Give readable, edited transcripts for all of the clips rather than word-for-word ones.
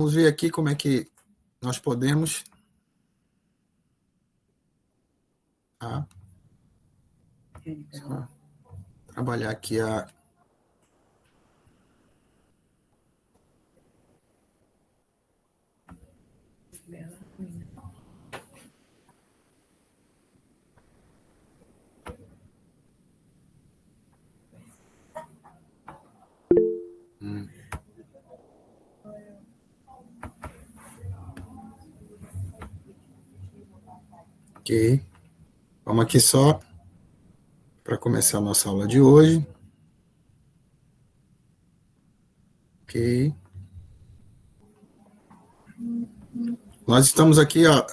Vamos ver aqui como é que nós podemos trabalhar aqui a... Ok. Vamos aqui só para começar a nossa aula de hoje. Ok. Nós estamos aqui, ó.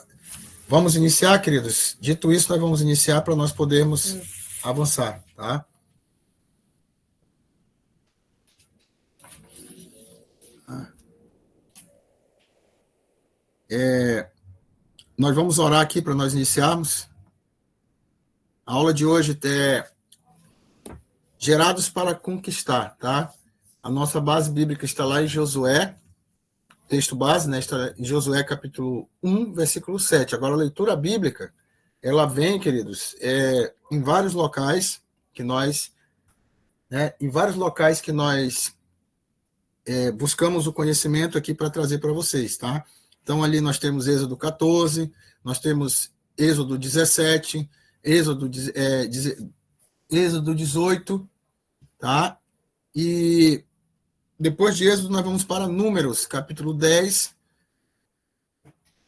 Vamos iniciar, queridos. Dito isso, nós vamos iniciar para nós podermos avançar, tá? Nós vamos orar aqui para nós iniciarmos. A aula de hoje é Gerados para Conquistar, tá? A nossa base bíblica está lá em Josué, texto base, né? Está em Josué capítulo 1, versículo 7. Agora, a leitura bíblica, ela vem, queridos, em vários locais que nós, buscamos o conhecimento aqui para trazer para vocês, tá? Então, ali nós temos Êxodo 14, nós temos Êxodo 17, Êxodo 18, tá? E depois de Êxodo, nós vamos para Números, capítulo 10,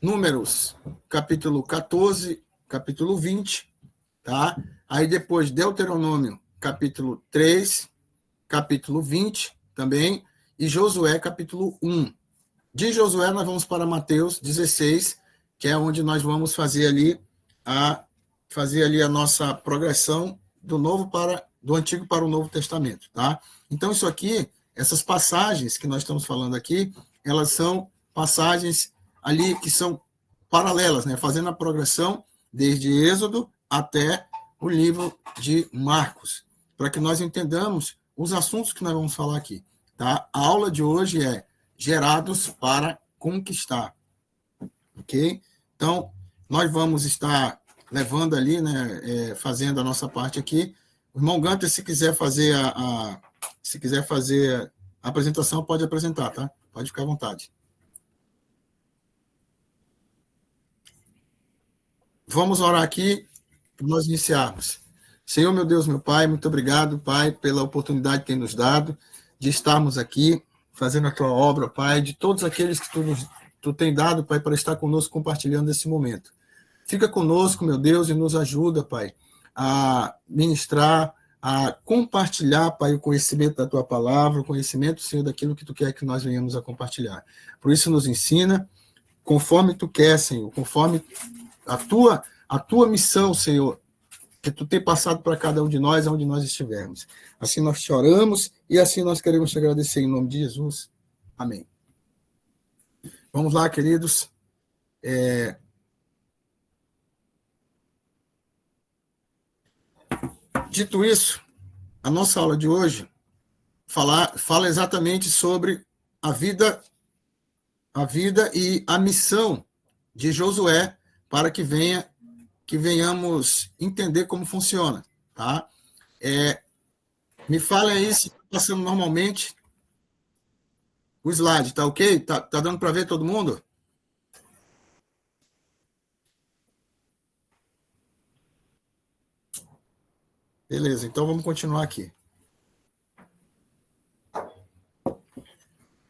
Números, capítulo 14, capítulo 20, tá? Aí depois Deuteronômio, capítulo 3, capítulo 20 também, e Josué, capítulo 1. De Josué, nós vamos para Mateus 16, que é onde nós vamos fazer ali a nossa progressão do Antigo para o Novo Testamento, tá? Então, isso aqui, essas passagens que nós estamos falando aqui, elas são passagens ali que são paralelas, né? Fazendo a progressão desde Êxodo até o livro de Marcos, para que nós entendamos os assuntos que nós vamos falar aqui, tá? A aula de hoje é Gerados para Conquistar, ok? Então, nós vamos estar levando ali, né, fazendo a nossa parte aqui. O irmão Gunter, se quiser fazer a apresentação, pode apresentar, tá? Pode ficar à vontade. Vamos orar aqui para nós iniciarmos. Senhor, meu Deus, meu Pai, muito obrigado, Pai, pela oportunidade que tem nos dado de estarmos aqui fazendo a tua obra, Pai, de todos aqueles que tu tem dado, Pai, para estar conosco compartilhando esse momento. Fica conosco, meu Deus, e nos ajuda, Pai, a ministrar, a compartilhar, Pai, o conhecimento da tua palavra, o conhecimento, Senhor, daquilo que tu quer que nós venhamos a compartilhar. Por isso, nos ensina, conforme tu quer, Senhor, conforme a tua missão, Senhor, que tu tem passado para cada um de nós, onde nós estivermos. Assim nós te oramos e assim nós queremos te agradecer em nome de Jesus. Amém. Vamos lá, queridos. Dito isso, a nossa aula de hoje fala exatamente sobre a vida e a missão de Josué para que venhamos entender como funciona, tá? Me falem aí se está passando normalmente o slide, tá ok? Tá dando para ver todo mundo? Beleza, então vamos continuar aqui.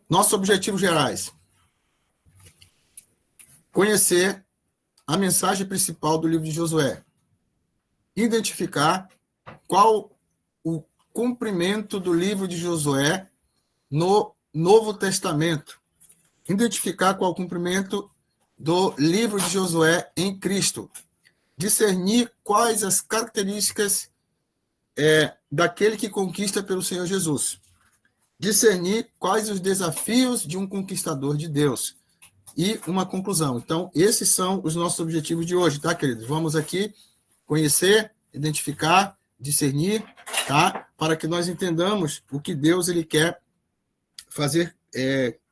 Nossos objetivos gerais. Conhecer a mensagem principal do livro de Josué. Identificar qual o cumprimento do livro de Josué no Novo Testamento. Identificar qual o cumprimento do livro de Josué em Cristo. Discernir quais as características daquele que conquista pelo Senhor Jesus. Discernir quais os desafios de um conquistador de Deus. E uma conclusão. Então, esses são os nossos objetivos de hoje, tá, queridos? Vamos aqui conhecer, identificar, discernir, tá? Para que nós entendamos o que Deus ele quer fazer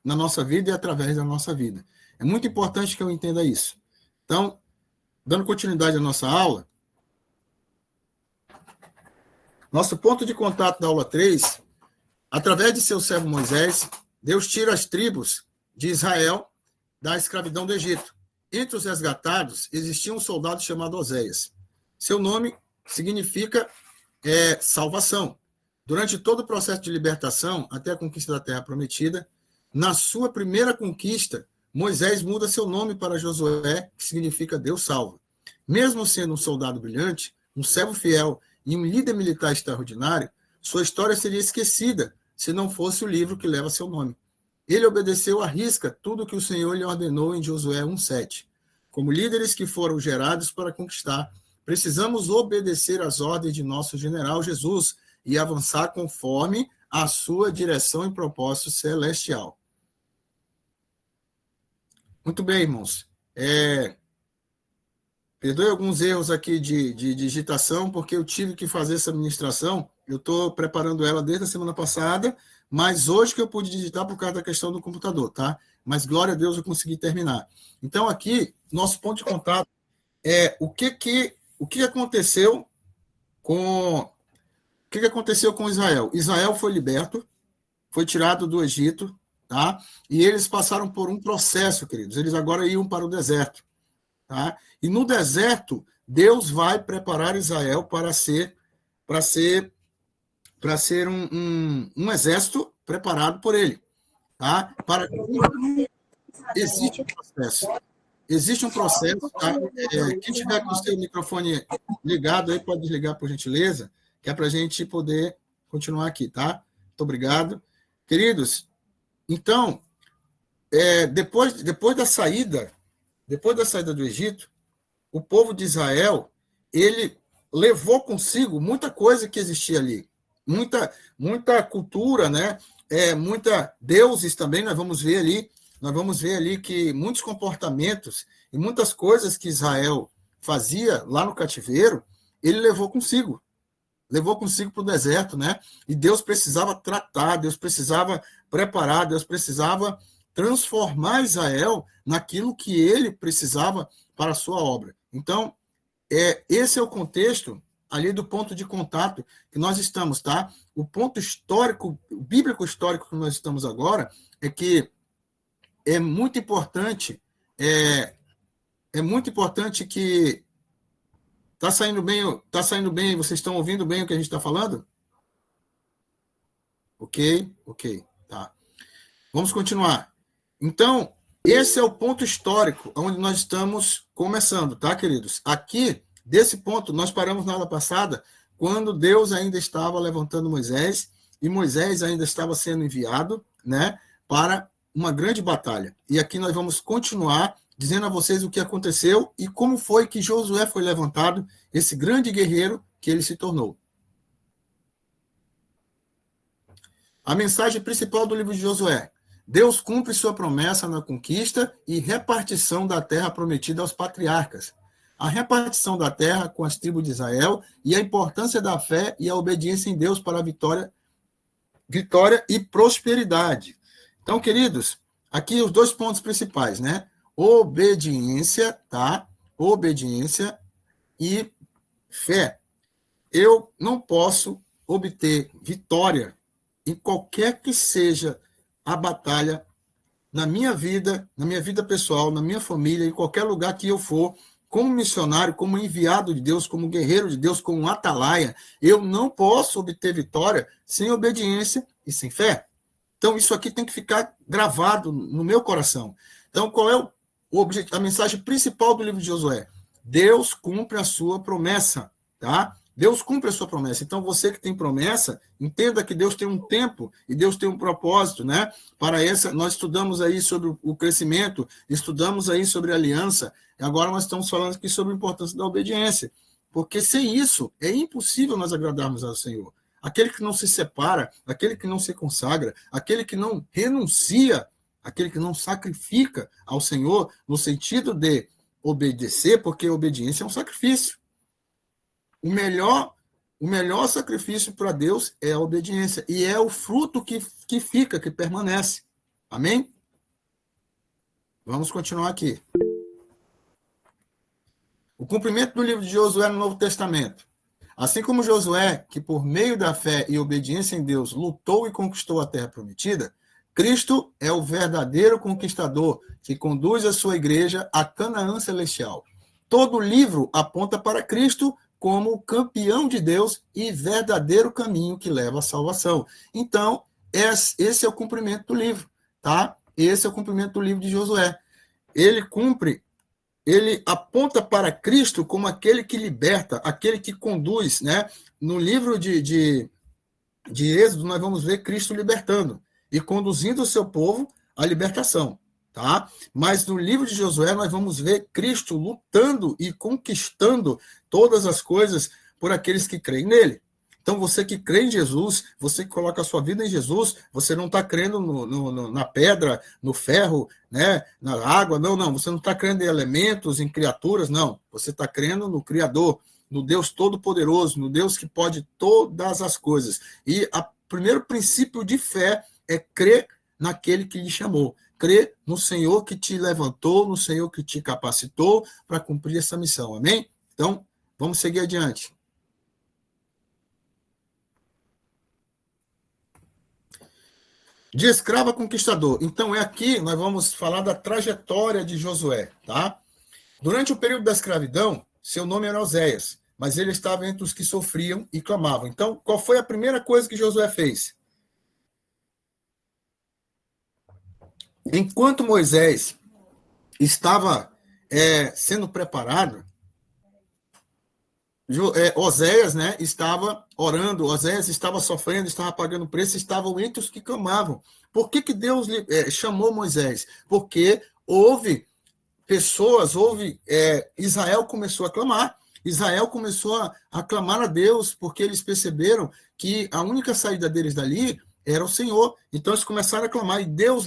na nossa vida e através da nossa vida. É muito importante que eu entenda isso. Então, dando continuidade à nossa aula, nosso ponto de contato da aula 3, através de seu servo Moisés, Deus tira as tribos de Israel da escravidão do Egito. Entre os resgatados, existia um soldado chamado Oséias. Seu nome significa salvação. Durante todo o processo de libertação, até a conquista da Terra Prometida, na sua primeira conquista, Moisés muda seu nome para Josué, que significa Deus salva. Mesmo sendo um soldado brilhante, um servo fiel e um líder militar extraordinário, sua história seria esquecida se não fosse o livro que leva seu nome. Ele obedeceu à risca tudo o que o Senhor lhe ordenou em Josué 1:7. Como líderes que foram gerados para conquistar, precisamos obedecer às ordens de nosso general Jesus e avançar conforme a sua direção e propósito celestial. Muito bem, irmãos. Perdoe alguns erros aqui de digitação, porque eu tive que fazer essa ministração. Eu estou preparando ela desde a semana passada, mas hoje que eu pude digitar por causa da questão do computador, tá? Mas, glória a Deus, eu consegui terminar. Então, aqui, nosso ponto de contato é o que aconteceu com Israel. Israel foi liberto, foi tirado do Egito, tá? E eles passaram por um processo, queridos. Eles agora iam para o deserto, tá? E no deserto, Deus vai preparar Israel para ser um exército preparado por ele, tá? Existe um processo. Existe um processo, tá? Quem tiver com o seu microfone ligado aí pode desligar, por gentileza, que é para a gente poder continuar aqui, tá? Muito obrigado. Queridos, então, depois da saída do Egito, o povo de Israel, ele levou consigo muita coisa que existia ali, muita cultura, né? Muita deuses também, nós vamos ver ali que muitos comportamentos e muitas coisas que Israel fazia lá no cativeiro, ele levou consigo para o deserto, né? E Deus precisava tratar, Deus precisava preparar, Deus precisava transformar Israel naquilo que ele precisava para a sua obra. Então, esse é o contexto ali do ponto de contato que nós estamos, tá? O ponto histórico, o bíblico histórico que nós estamos agora é que é muito importante que tá saindo bem, vocês estão ouvindo bem o que a gente está falando? Ok, tá. Vamos continuar. Então, esse é o ponto histórico onde nós estamos começando, tá, queridos? Aqui, desse ponto, nós paramos na aula passada, quando Deus ainda estava levantando Moisés, e Moisés ainda estava sendo enviado, né, para uma grande batalha. E aqui nós vamos continuar dizendo a vocês o que aconteceu e como foi que Josué foi levantado, esse grande guerreiro que ele se tornou. A mensagem principal do livro de Josué: Deus cumpre sua promessa na conquista e repartição da terra prometida aos patriarcas. A repartição da terra com as tribos de Israel e a importância da fé e a obediência em Deus para a vitória e prosperidade. Então, queridos, aqui os dois pontos principais, né? Obediência, tá? Obediência e fé. Eu não posso obter vitória em qualquer que seja a batalha na minha vida pessoal, na minha família, em qualquer lugar que eu for, como missionário, como enviado de Deus, como guerreiro de Deus, como um atalaia, eu não posso obter vitória sem obediência e sem fé. Então, isso aqui tem que ficar gravado no meu coração. Então, qual é o objetivo, a mensagem principal do livro de Josué? Deus cumpre a sua promessa, tá? Deus cumpre a sua promessa. Então, você que tem promessa, entenda que Deus tem um tempo e Deus tem um propósito, né? Para essa, nós estudamos aí sobre o crescimento, estudamos aí sobre a aliança, e agora nós estamos falando aqui sobre a importância da obediência, porque sem isso é impossível nós agradarmos ao Senhor. Aquele que não se separa, aquele que não se consagra, aquele que não renuncia, aquele que não sacrifica ao Senhor, no sentido de obedecer, porque obediência é um sacrifício. O melhor sacrifício para Deus é a obediência, e é o fruto que fica, que permanece. Amém? Vamos continuar aqui. O cumprimento do livro de Josué no Novo Testamento. Assim como Josué, que por meio da fé e obediência em Deus lutou e conquistou a terra prometida, Cristo é o verdadeiro conquistador que conduz a sua igreja a Canaã celestial. Todo livro aponta para Cristo como o campeão de Deus e verdadeiro caminho que leva à salvação. Então, esse é o cumprimento do livro, tá? Esse é o cumprimento do livro de Josué. Ele aponta para Cristo como aquele que liberta, aquele que conduz, né? No livro de Êxodo, nós vamos ver Cristo libertando e conduzindo o seu povo à libertação, tá? Mas no livro de Josué, nós vamos ver Cristo lutando e conquistando todas as coisas por aqueles que creem nele. Então, você que crê em Jesus, você que coloca a sua vida em Jesus, você não está crendo na pedra, no ferro, né, na água, não. Você não está crendo em elementos, em criaturas, não. Você está crendo no Criador, no Deus Todo-Poderoso, no Deus que pode todas as coisas. E o primeiro princípio de fé é crer naquele que lhe chamou. Crer no Senhor que te levantou, no Senhor que te capacitou para cumprir essa missão. Amém? Então, vamos seguir adiante. De escravo a conquistador. Então, aqui nós vamos falar da trajetória de Josué, tá? Durante o período da escravidão, seu nome era Oséias, mas ele estava entre os que sofriam e clamavam. Então, qual foi a primeira coisa que Josué fez? Enquanto Moisés estava sendo preparado, Oséias, né, estava orando, Oséias estava sofrendo, estava pagando preço, estavam entre os que clamavam. Por que Deus chamou Moisés? Porque houve pessoas, Israel começou a clamar. Israel começou a clamar a Deus, porque eles perceberam que a única saída deles dali era o Senhor. Então eles começaram a clamar, e Deus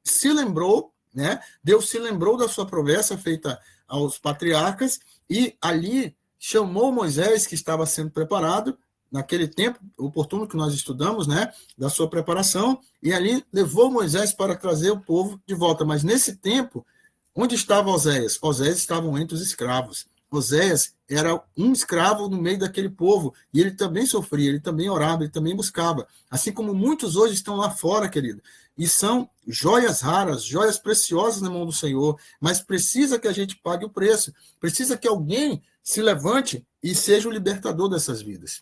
se lembrou, né? Deus se lembrou da sua promessa feita aos patriarcas, e ali chamou Moisés, que estava sendo preparado, naquele tempo oportuno que nós estudamos, né, da sua preparação, e ali levou Moisés para trazer o povo de volta. Mas nesse tempo, onde estava Oséias? Oséias estavam entre os escravos. Oséias era um escravo no meio daquele povo, e ele também sofria, ele também orava, ele também buscava. Assim como muitos hoje estão lá fora, querido, e são joias raras, joias preciosas na mão do Senhor, mas precisa que a gente pague o preço, precisa que alguém se levante e seja o libertador dessas vidas.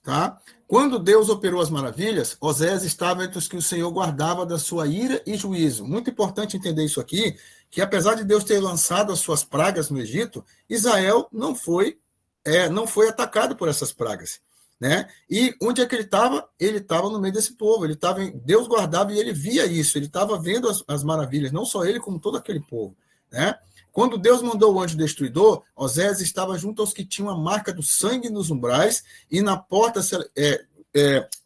Tá? Quando Deus operou as maravilhas, Oséias estava entre os que o Senhor guardava da sua ira e juízo. Muito importante entender isso aqui, que apesar de Deus ter lançado as suas pragas no Egito, Israel não foi atacado por essas pragas. Né? E onde é que ele estava? Ele estava no meio desse povo. Deus guardava e ele via isso. Ele estava vendo as maravilhas, não só ele, como todo aquele povo. Né? Quando Deus mandou o anjo destruidor, Oséias estava junto aos que tinham a marca do sangue nos umbrais e na porta,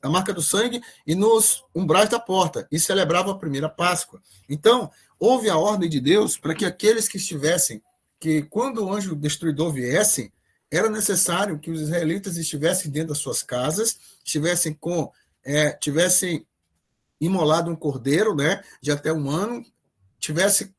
a marca do sangue e nos umbrais da porta, e celebrava a primeira Páscoa. Então, houve a ordem de Deus para que aqueles que quando o anjo destruidor viesse, era necessário que os israelitas estivessem dentro das suas casas, tivessem imolado um cordeiro, né, de até 1 ano, tivesse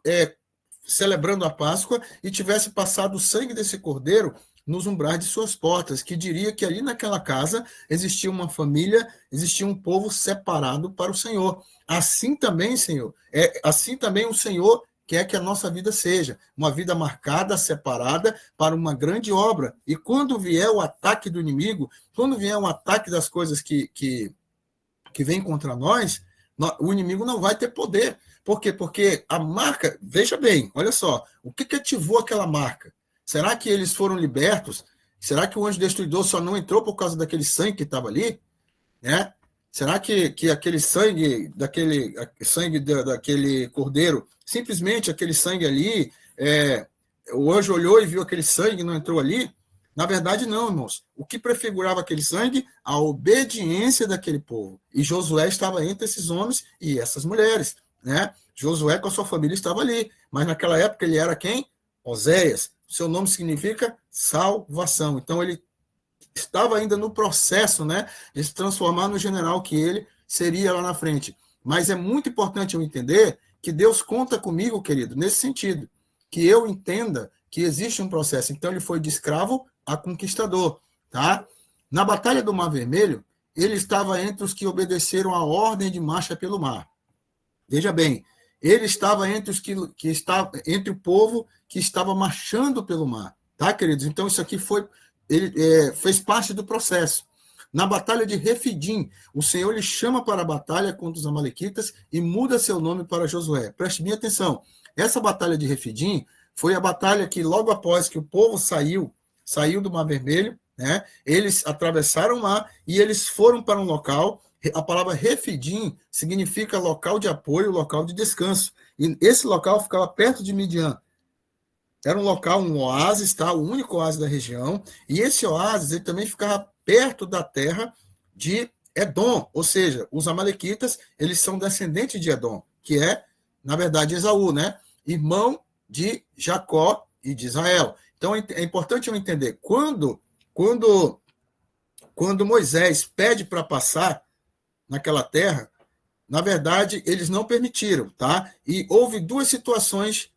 celebrando a Páscoa e tivesse passado o sangue desse cordeiro nos umbrais de suas portas, que diria que ali naquela casa existia uma família, existia um povo separado para o Senhor. Assim também, Senhor, assim também o Senhor quer que a nossa vida seja uma vida marcada, separada para uma grande obra. E quando vier o ataque do inimigo, quando vier o ataque das coisas que vem contra nós, o inimigo não vai ter poder. Por quê? Porque a marca, veja bem, olha só, o que ativou aquela marca? Será que eles foram libertos? Será que o anjo destruidor só não entrou por causa daquele sangue que estava ali? Né? Será que aquele sangue, daquele cordeiro, simplesmente aquele sangue ali, o anjo olhou e viu aquele sangue e não entrou ali? Na verdade, não, irmãos. O que prefigurava aquele sangue? A obediência daquele povo. E Josué estava entre esses homens e essas mulheres. Né? Josué com a sua família estava ali, mas naquela época ele era quem? Oséias. Seu nome significa salvação. Então ele estava ainda no processo, né, de se transformar no general que ele seria lá na frente. Mas é muito importante eu entender que Deus conta comigo, querido, nesse sentido, que eu entenda que existe um processo. Então, ele foi de escravo a conquistador, tá? Na Batalha do Mar Vermelho, ele estava entre os que obedeceram a ordem de marcha pelo mar. Veja bem, ele estava entre os que estava entre o povo que estava marchando pelo mar, tá, queridos? Então, isso aqui fez parte do processo. Na batalha de Refidim, o Senhor lhe chama para a batalha contra os amalequitas e muda seu nome para Josué. Preste bem atenção. Essa batalha de Refidim foi a batalha que, logo após que o povo saiu do Mar Vermelho, né, eles atravessaram o mar e eles foram para um local. A palavra Refidim significa local de apoio, local de descanso. E esse local ficava perto de Midian. Era um local, um oásis, tá? O único oásis da região. E esse oásis ele também ficava perto da terra de Edom, ou seja, os amalequitas, eles são descendentes de Edom, que é, na verdade, Esaú, né? Irmão de Jacó e de Israel. Então, é importante eu entender, quando Moisés pede para passar naquela terra, na verdade, eles não permitiram, tá? E houve duas situações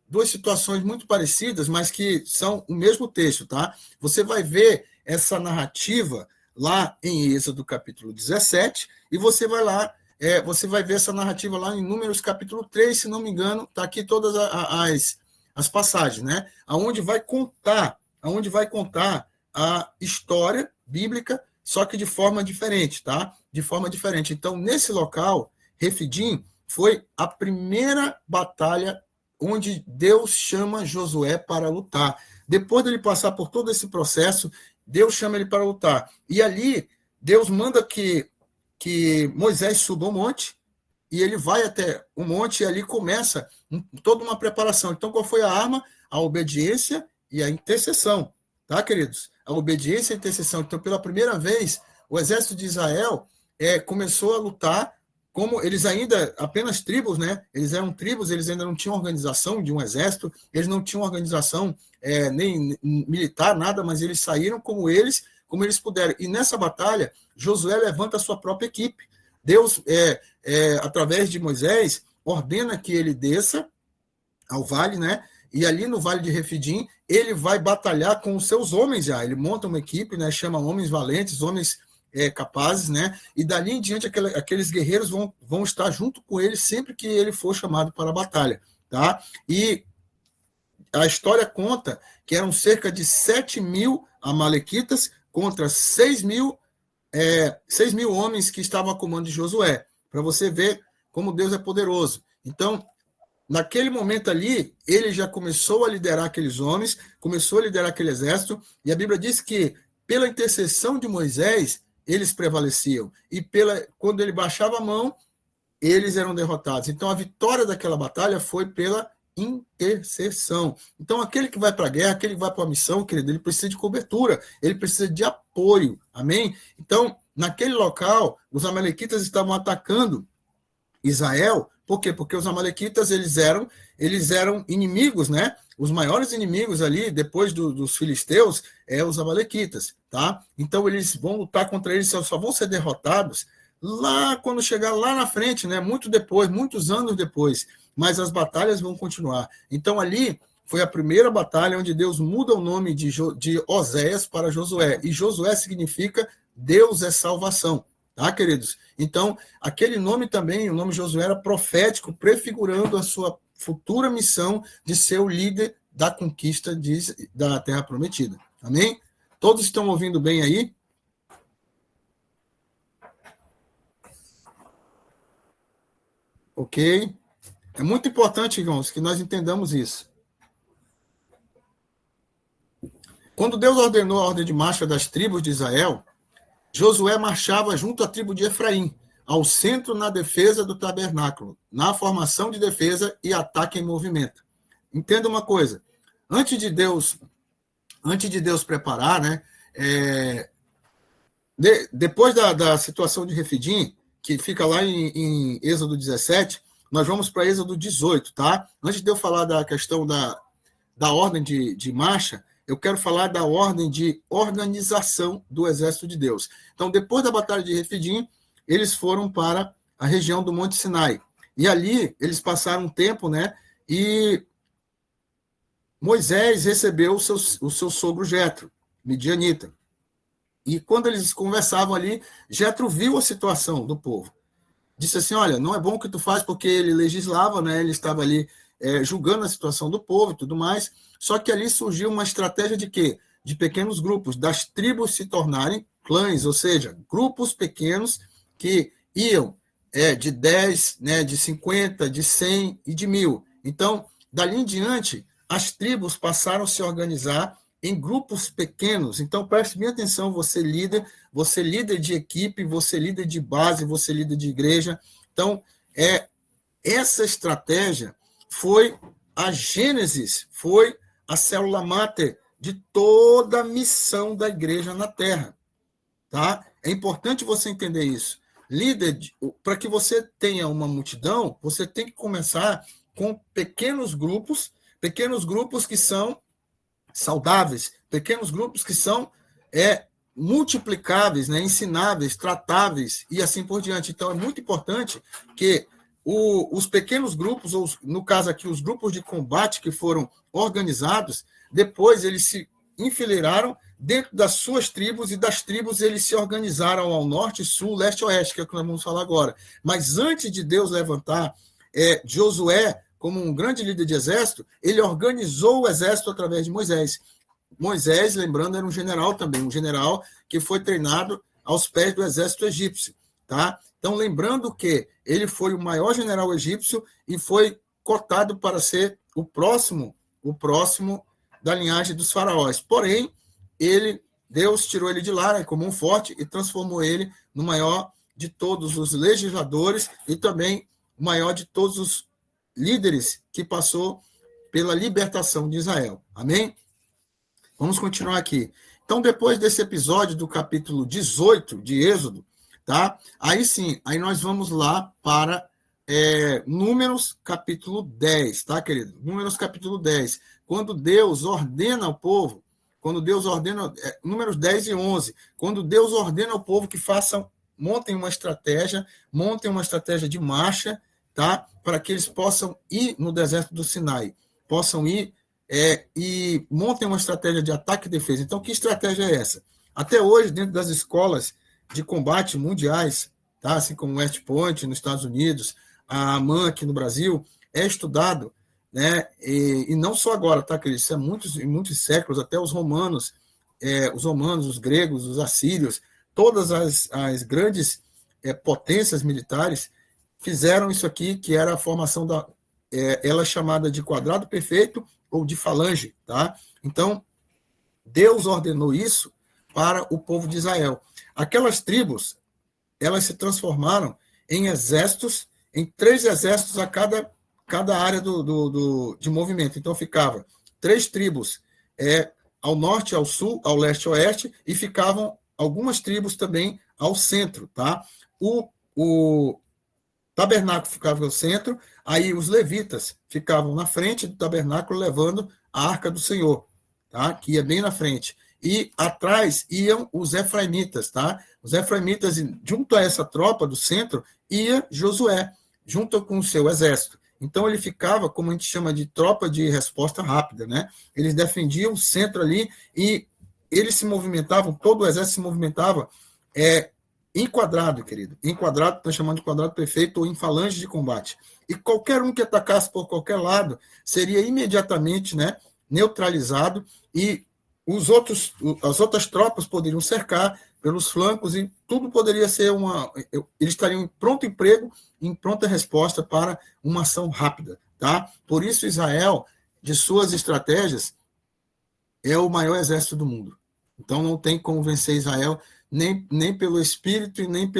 muito parecidas, mas que são o mesmo texto, tá? Você vai ver essa narrativa lá em Êxodo capítulo 17, e você vai ver essa narrativa lá em Números capítulo 3, se não me engano, tá aqui todas as passagens, né? Aonde vai contar a história bíblica, só que de forma diferente, tá? De forma diferente. Então, nesse local, Refidim foi a primeira batalha onde Deus chama Josué para lutar. Depois dele passar por todo esse processo, Deus chama ele para lutar. E ali, Deus manda que Moisés suba o monte, e ele vai até o monte, e ali começa toda uma preparação. Então, qual foi a arma? A obediência e a intercessão. Tá, queridos? A obediência e a intercessão. Então, pela primeira vez, o exército de Israel começou a lutar como eles ainda, apenas tribos, né? Eles eram tribos, eles ainda não tinham organização de um exército, eles não tinham organização nem militar, nada, mas eles saíram como eles puderam. E nessa batalha, Josué levanta a sua própria equipe. Deus, através de Moisés, ordena que ele desça ao vale, né? E ali no vale de Refidim, ele vai batalhar com os seus homens já. Ele monta uma equipe, né? Chama homens valentes, homens capazes, né? E dali em diante aqueles guerreiros vão estar junto com ele sempre que ele for chamado para a batalha, tá? E a história conta que eram cerca de 7.000 amalequitas contra 6.000 homens que estavam a comando de Josué, para você ver como Deus é poderoso. Então, naquele momento ali, ele já começou a liderar aqueles homens, começou a liderar aquele exército, e a Bíblia diz que, pela intercessão de Moisés, eles prevaleciam. E quando ele baixava a mão, eles eram derrotados. Então, a vitória daquela batalha foi pela intercessão. Então, aquele que vai para a guerra, aquele que vai para a missão, querido, ele precisa de cobertura, ele precisa de apoio. Amém? Então, naquele local, os amalequitas estavam atacando Israel. Por quê? Porque os amalequitas, eles eram inimigos, né? Os maiores inimigos ali, depois dos filisteus, os amalequitas, tá? Então, eles vão lutar contra eles, só vão ser derrotados lá quando chegar lá na frente, né? Muito depois, muitos anos depois. Mas as batalhas vão continuar. Então, ali foi a primeira batalha onde Deus muda o nome de Oséias para Josué. E Josué significa Deus é salvação. Tá, queridos? Então, aquele nome também, o nome Josué era profético, prefigurando a sua futura missão de ser o líder da conquista da Terra Prometida. Amém? Todos estão ouvindo bem aí? Ok? É muito importante, irmãos, que nós entendamos isso. Quando Deus ordenou a ordem de marcha das tribos de Israel, Josué marchava junto à tribo de Efraim, ao centro na defesa do tabernáculo, na formação de defesa e ataque em movimento. Entenda uma coisa, antes de Deus preparar, né, depois da situação de Refidim, que fica lá em Êxodo 17, nós vamos para Êxodo 18, tá? Antes de eu falar da questão da ordem de marcha, eu quero falar da ordem de organização do exército de Deus. Então, depois da batalha de Refidim, eles foram para a região do Monte Sinai. E ali eles passaram um tempo, né? E Moisés recebeu o seu sogro Jetro, midianita. E quando eles conversavam ali, Jetro viu a situação do povo. Disse assim, olha, não é bom o que tu faz, porque ele legislava, né? Ele estava ali julgando a situação do povo e tudo mais. Só que ali surgiu uma estratégia de quê? De pequenos grupos, das tribos se tornarem clãs, ou seja, grupos pequenos que iam de 10, né, de 50, de 100 e de 1.000. Então, dali em diante, as tribos passaram a se organizar em grupos pequenos. Então, preste bem atenção, você líder de equipe, você líder de base, você líder de igreja. Então, essa estratégia foi a gênesis, foi a célula máter de toda a missão da igreja na Terra. Tá? É importante você entender isso. Líder, para que você tenha uma multidão, você tem que começar com pequenos grupos que são saudáveis, pequenos grupos que são multiplicáveis, né, ensináveis, tratáveis e assim por diante. Então, é muito importante que os pequenos grupos, ou no caso aqui, os grupos de combate que foram organizados, depois eles se enfileiraram dentro das suas tribos, e das tribos eles se organizaram ao norte, sul, leste e oeste, que é o que nós vamos falar agora. Mas antes de Deus levantar Josué como um grande líder de exército, ele organizou o exército através de Moisés. Moisés, lembrando, era um general também, um general que foi treinado aos pés do exército egípcio. Tá? Então, lembrando que ele foi o maior general egípcio e foi cotado para ser o próximo da linhagem dos faraós. Porém, Deus tirou ele de lá, né, como um forte, e transformou ele no maior de todos os legisladores e também o maior de todos os líderes que passou pela libertação de Israel. Amém? Vamos continuar aqui. Então, depois desse episódio do capítulo 18 de Êxodo, tá? Aí sim, aí nós vamos lá para Números capítulo 10, tá, querido? Números capítulo 10. Quando Deus ordena ao povo, Números 10 e 11, quando Deus ordena ao povo que montem uma estratégia de marcha, tá? Para que eles possam ir no deserto do Sinai, possam ir e montem uma estratégia de ataque e defesa. Então, que estratégia é essa? Até hoje, dentro das escolas de combate mundiais, tá? Assim como West Point nos Estados Unidos, a AMAN aqui no Brasil, é estudado, né? E não só agora, tá, querido? Isso é muitos séculos, até os romanos, os gregos, os assírios, todas as grandes potências militares fizeram isso aqui, que era a formação ela é chamada de quadrado perfeito ou de falange, tá? Então, Deus ordenou isso para o povo de Israel. Aquelas tribos, elas se transformaram em exércitos, em 3 exércitos a cada área de movimento. Então, ficava 3 tribos ao norte, ao sul, ao leste e oeste, e ficavam algumas tribos também ao centro, tá? O tabernáculo ficava no centro, aí os levitas ficavam na frente do tabernáculo levando a arca do Senhor, tá? Que ia bem na frente. E atrás iam os efraimitas, tá? Os efraimitas, junto a essa tropa do centro, ia Josué, junto com o seu exército. Então ele ficava, como a gente chama de tropa de resposta rápida, né? Eles defendiam o centro ali e eles se movimentavam, todo o exército se movimentava enquadrado, querido. Enquadrado, estão chamando de quadrado perfeito, ou em falange de combate. E qualquer um que atacasse por qualquer lado seria imediatamente, né, neutralizado, e as outras tropas poderiam cercar pelos flancos, e tudo poderia ser eles estariam em pronto emprego, em pronta resposta para uma ação rápida. Tá? Por isso, Israel, de suas estratégias, é o maior exército do mundo. Então, não tem como vencer Israel nem pelo espírito e nem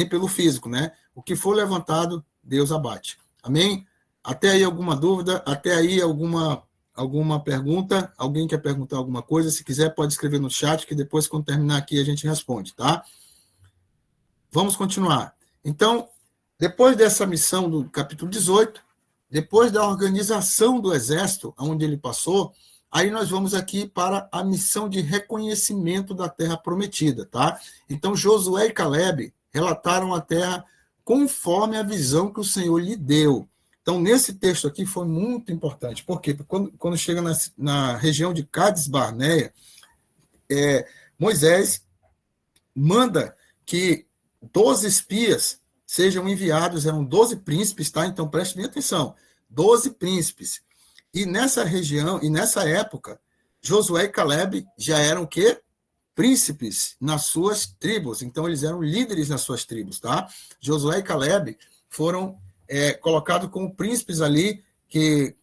pelo físico, né? O que for levantado, Deus abate. Amém? Até aí alguma dúvida? Até aí alguma pergunta? Alguém quer perguntar alguma coisa? Se quiser, pode escrever no chat, que depois, quando terminar aqui, a gente responde, tá? Vamos continuar. Então, depois dessa missão do capítulo 18, depois da organização do exército, onde ele passou, aí nós vamos aqui para a missão de reconhecimento da terra prometida, tá? Então, Josué e Caleb relataram a terra conforme a visão que o Senhor lhe deu. Então, nesse texto aqui foi muito importante. Por quê? Porque quando chega na região de Cades Barneia, Moisés manda que 12 espias sejam enviados, eram 12 príncipes, tá? Então, preste bem atenção, 12 príncipes. E nessa região, e nessa época, Josué e Caleb já eram o quê? Príncipes nas suas tribos. Então, eles eram líderes nas suas tribos, tá? Josué e Caleb foram colocados como príncipes ali,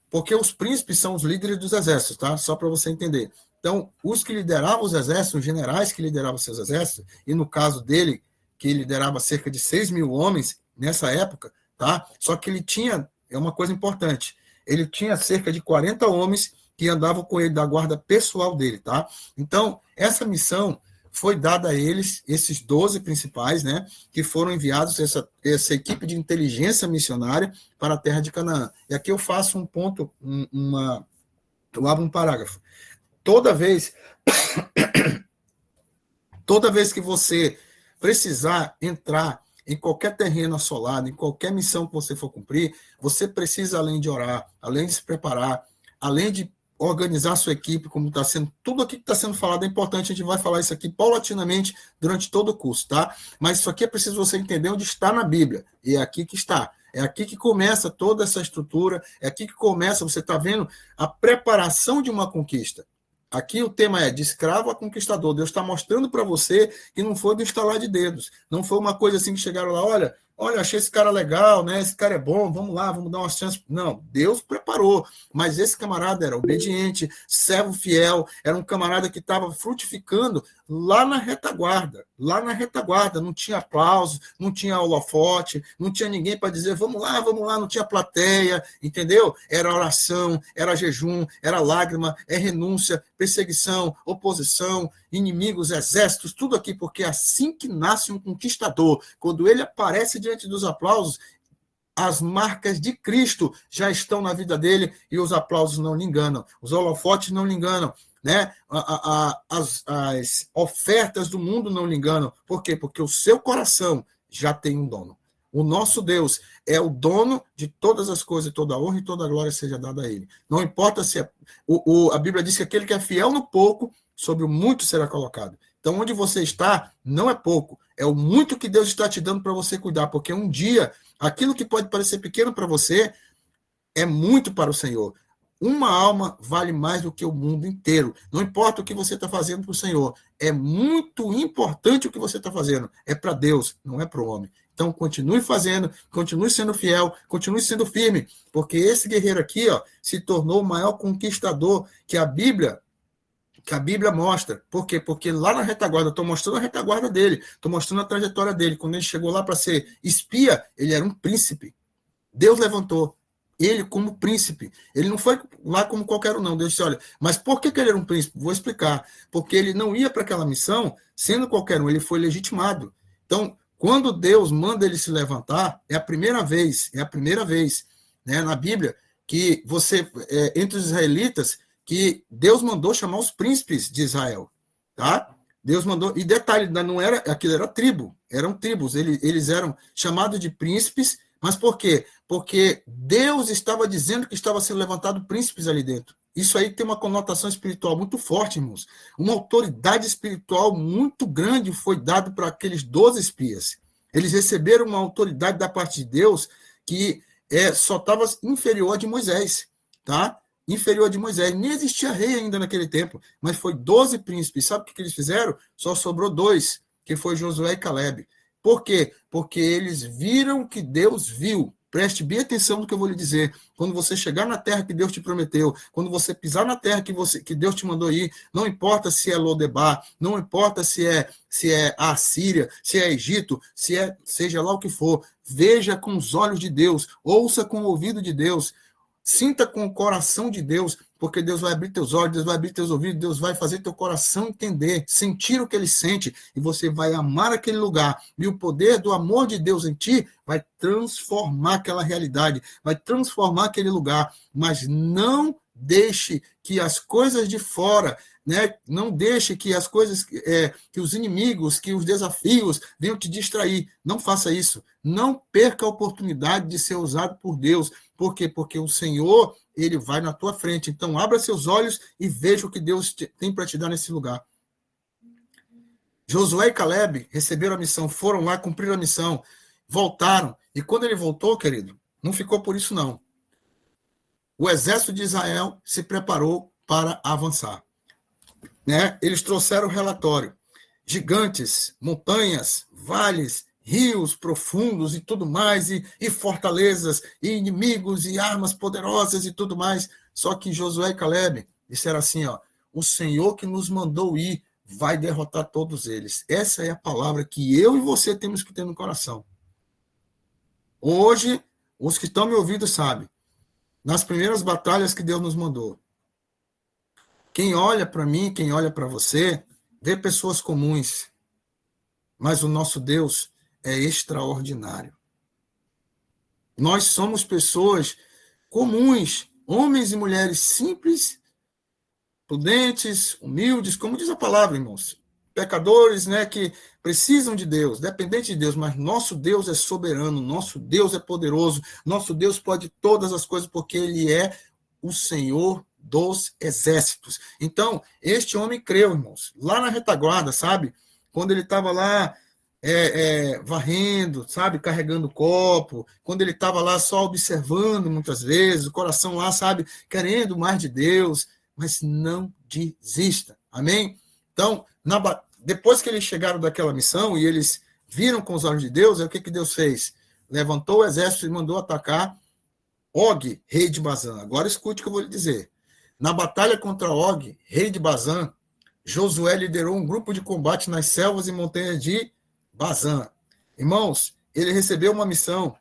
porque os príncipes são os líderes dos exércitos, tá? Só para você entender. Então, os que lideravam os exércitos, os generais que lideravam seus exércitos, e no caso dele, que liderava cerca de 6.000 homens nessa época, tá? Só que ele tinha, é uma coisa importante, ele tinha cerca de 40 homens que andavam com ele da guarda pessoal dele, tá? Então, essa missão foi dada a eles, esses 12 principais, né, que foram enviados, essa equipe de inteligência missionária para a terra de Canaã. E aqui eu faço um ponto, eu abro um parágrafo. Toda vez que você precisar entrar em qualquer terreno assolado, em qualquer missão que você for cumprir, você precisa, além de orar, além de se preparar, além de organizar a sua equipe, como está sendo, tudo aqui que está sendo falado é importante, a gente vai falar isso aqui paulatinamente durante todo o curso, tá? Mas isso aqui é preciso você entender onde está na Bíblia, e é aqui que está. É aqui que começa toda essa estrutura, é aqui que começa, você está vendo, a preparação de uma conquista. Aqui o tema é de escravo a conquistador. Deus está mostrando para você que não foi do estalar de dedos. Não foi uma coisa assim que chegaram lá, olha, achei esse cara legal, né? Esse cara é bom, vamos lá, vamos dar umas chances. Não, Deus preparou. Mas esse camarada era obediente, servo fiel, era um camarada que estava frutificando lá na retaguarda. Lá na retaguarda. Não tinha aplauso, não tinha holofote, não tinha ninguém para dizer vamos lá, não tinha plateia, entendeu? Era oração, era jejum, era lágrima, é renúncia, perseguição, oposição, inimigos, exércitos, tudo aqui, porque é assim que nasce um conquistador. Quando ele aparece diante dos aplausos, as marcas de Cristo já estão na vida dele e os aplausos não lhe enganam, os holofotes não lhe enganam, né? As ofertas do mundo não lhe enganam. Por quê? Porque o seu coração já tem um dono. O nosso Deus é o dono de todas as coisas, toda a honra e toda a glória seja dada a ele. Não importa se a Bíblia diz que aquele que é fiel no pouco, sobre o muito será colocado. Então, onde você está, não é pouco. É o muito que Deus está te dando para você cuidar, porque um dia, aquilo que pode parecer pequeno para você, é muito para o Senhor. Uma alma vale mais do que o mundo inteiro. Não importa o que você está fazendo para o Senhor. É muito importante o que você está fazendo. É para Deus, não é para o homem. Então, continue fazendo, continue sendo fiel, continue sendo firme, porque esse guerreiro aqui, ó, se tornou o maior conquistador que a Bíblia mostra. Por quê? Porque lá na retaguarda, estou mostrando a retaguarda dele, estou mostrando a trajetória dele. Quando ele chegou lá para ser espia, ele era um príncipe. Deus levantou ele como príncipe. Ele não foi lá como qualquer um, não. Deus disse, olha, mas por que ele era um príncipe? Vou explicar. Porque ele não ia para aquela missão sendo qualquer um, ele foi legitimado. Então, quando Deus manda ele se levantar, é a primeira vez, né, na Bíblia, que você, entre os israelitas, que Deus mandou chamar os príncipes de Israel, tá? Deus mandou, e detalhe, não era, aquilo era tribo, eram tribos, eles eram chamados de príncipes, mas por quê? Porque Deus estava dizendo que estava sendo levantado príncipes ali dentro. Isso aí tem uma conotação espiritual muito forte, irmãos. Uma autoridade espiritual muito grande foi dada para aqueles 12 espias. Eles receberam uma autoridade da parte de Deus que só estava inferior a de Moisés, tá? Inferior a de Moisés. Nem existia rei ainda naquele tempo, mas foi 12 príncipes. Sabe o que eles fizeram? Só sobrou 2, que foi Josué e Caleb. Por quê? Porque eles viram que Deus viu. Preste bem atenção no que eu vou lhe dizer. Quando você chegar na terra que Deus te prometeu, quando você pisar na terra que Deus te mandou ir, não importa se é Lodebar, não importa se é a Síria, se é Egito, seja lá o que for, veja com os olhos de Deus, ouça com o ouvido de Deus, sinta com o coração de Deus, porque Deus vai abrir teus olhos, Deus vai abrir teus ouvidos, Deus vai fazer teu coração entender, sentir o que ele sente, e você vai amar aquele lugar. E o poder do amor de Deus em ti vai transformar aquela realidade, vai transformar aquele lugar, mas não deixe que as coisas de fora, né, não deixe que as coisas, que os inimigos, que os desafios venham te distrair. Não faça isso. Não perca a oportunidade de ser usado por Deus. Por quê? Porque o Senhor, ele vai na tua frente. Então, abra seus olhos e veja o que Deus tem para te dar nesse lugar. Josué e Caleb receberam a missão, foram lá, cumpriram a missão, voltaram. E quando ele voltou, querido, não ficou por isso, não. O exército de Israel se preparou para avançar. Né? Eles trouxeram o relatório. Gigantes, montanhas, vales, rios profundos e tudo mais, e fortalezas, e inimigos, e armas poderosas e tudo mais. Só que Josué e Caleb disseram assim, ó, o Senhor que nos mandou ir vai derrotar todos eles. Essa é a palavra que eu e você temos que ter no coração. Hoje, os que estão me ouvindo sabem, nas primeiras batalhas que Deus nos mandou, quem olha para mim, quem olha para você, vê pessoas comuns, mas o nosso Deus é extraordinário. Nós somos pessoas comuns, homens e mulheres simples, prudentes, humildes, como diz a palavra, irmãos. Pecadores, né, que precisam de Deus, dependentes de Deus, mas nosso Deus é soberano, nosso Deus é poderoso, nosso Deus pode todas as coisas, porque Ele é o Senhor dos exércitos. Então, este homem creu, irmãos, lá na retaguarda, sabe? Quando ele estava lá varrendo, sabe? Carregando o copo, quando ele estava lá só observando muitas vezes, o coração lá, sabe? Querendo mais de Deus, mas não desista. Amém? Então, depois que eles chegaram daquela missão e eles viram com os olhos de Deus, o que Deus fez? Levantou o exército e mandou atacar Og, rei de Bazã. Agora escute o que eu vou lhe dizer. Na batalha contra Og, rei de Bazã, Josué liderou um grupo de combate nas selvas e montanhas de Bazã. Irmãos, ele recebeu uma missão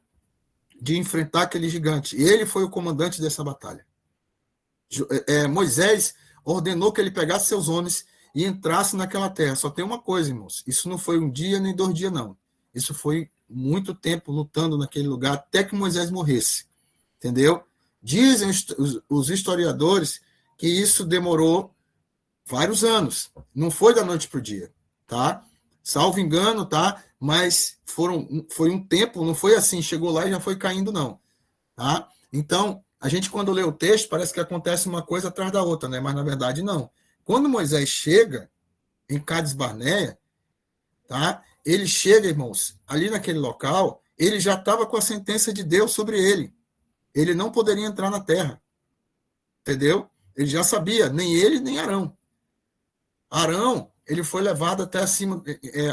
de enfrentar aquele gigante. E ele foi o comandante dessa batalha. Moisés ordenou que ele pegasse seus homens e entrasse naquela terra. Só tem uma coisa, irmãos. Isso não foi um dia nem 2 dias, não. Isso foi muito tempo lutando naquele lugar até que Moisés morresse. Entendeu? Dizem os historiadores que isso demorou vários anos. Não foi da noite para o dia, tá? Salvo engano, tá? Mas foi um tempo, não foi assim, chegou lá e já foi caindo, não. Tá? Então, a gente quando lê o texto, parece que acontece uma coisa atrás da outra, né? Mas na verdade não. Quando Moisés chega em Cades Barneia, tá? Ele chega, irmãos, ali naquele local, ele já estava com a sentença de Deus sobre ele. Ele não poderia entrar na terra. Entendeu? Ele já sabia, nem ele, nem Arão. Arão, ele foi levado até acima,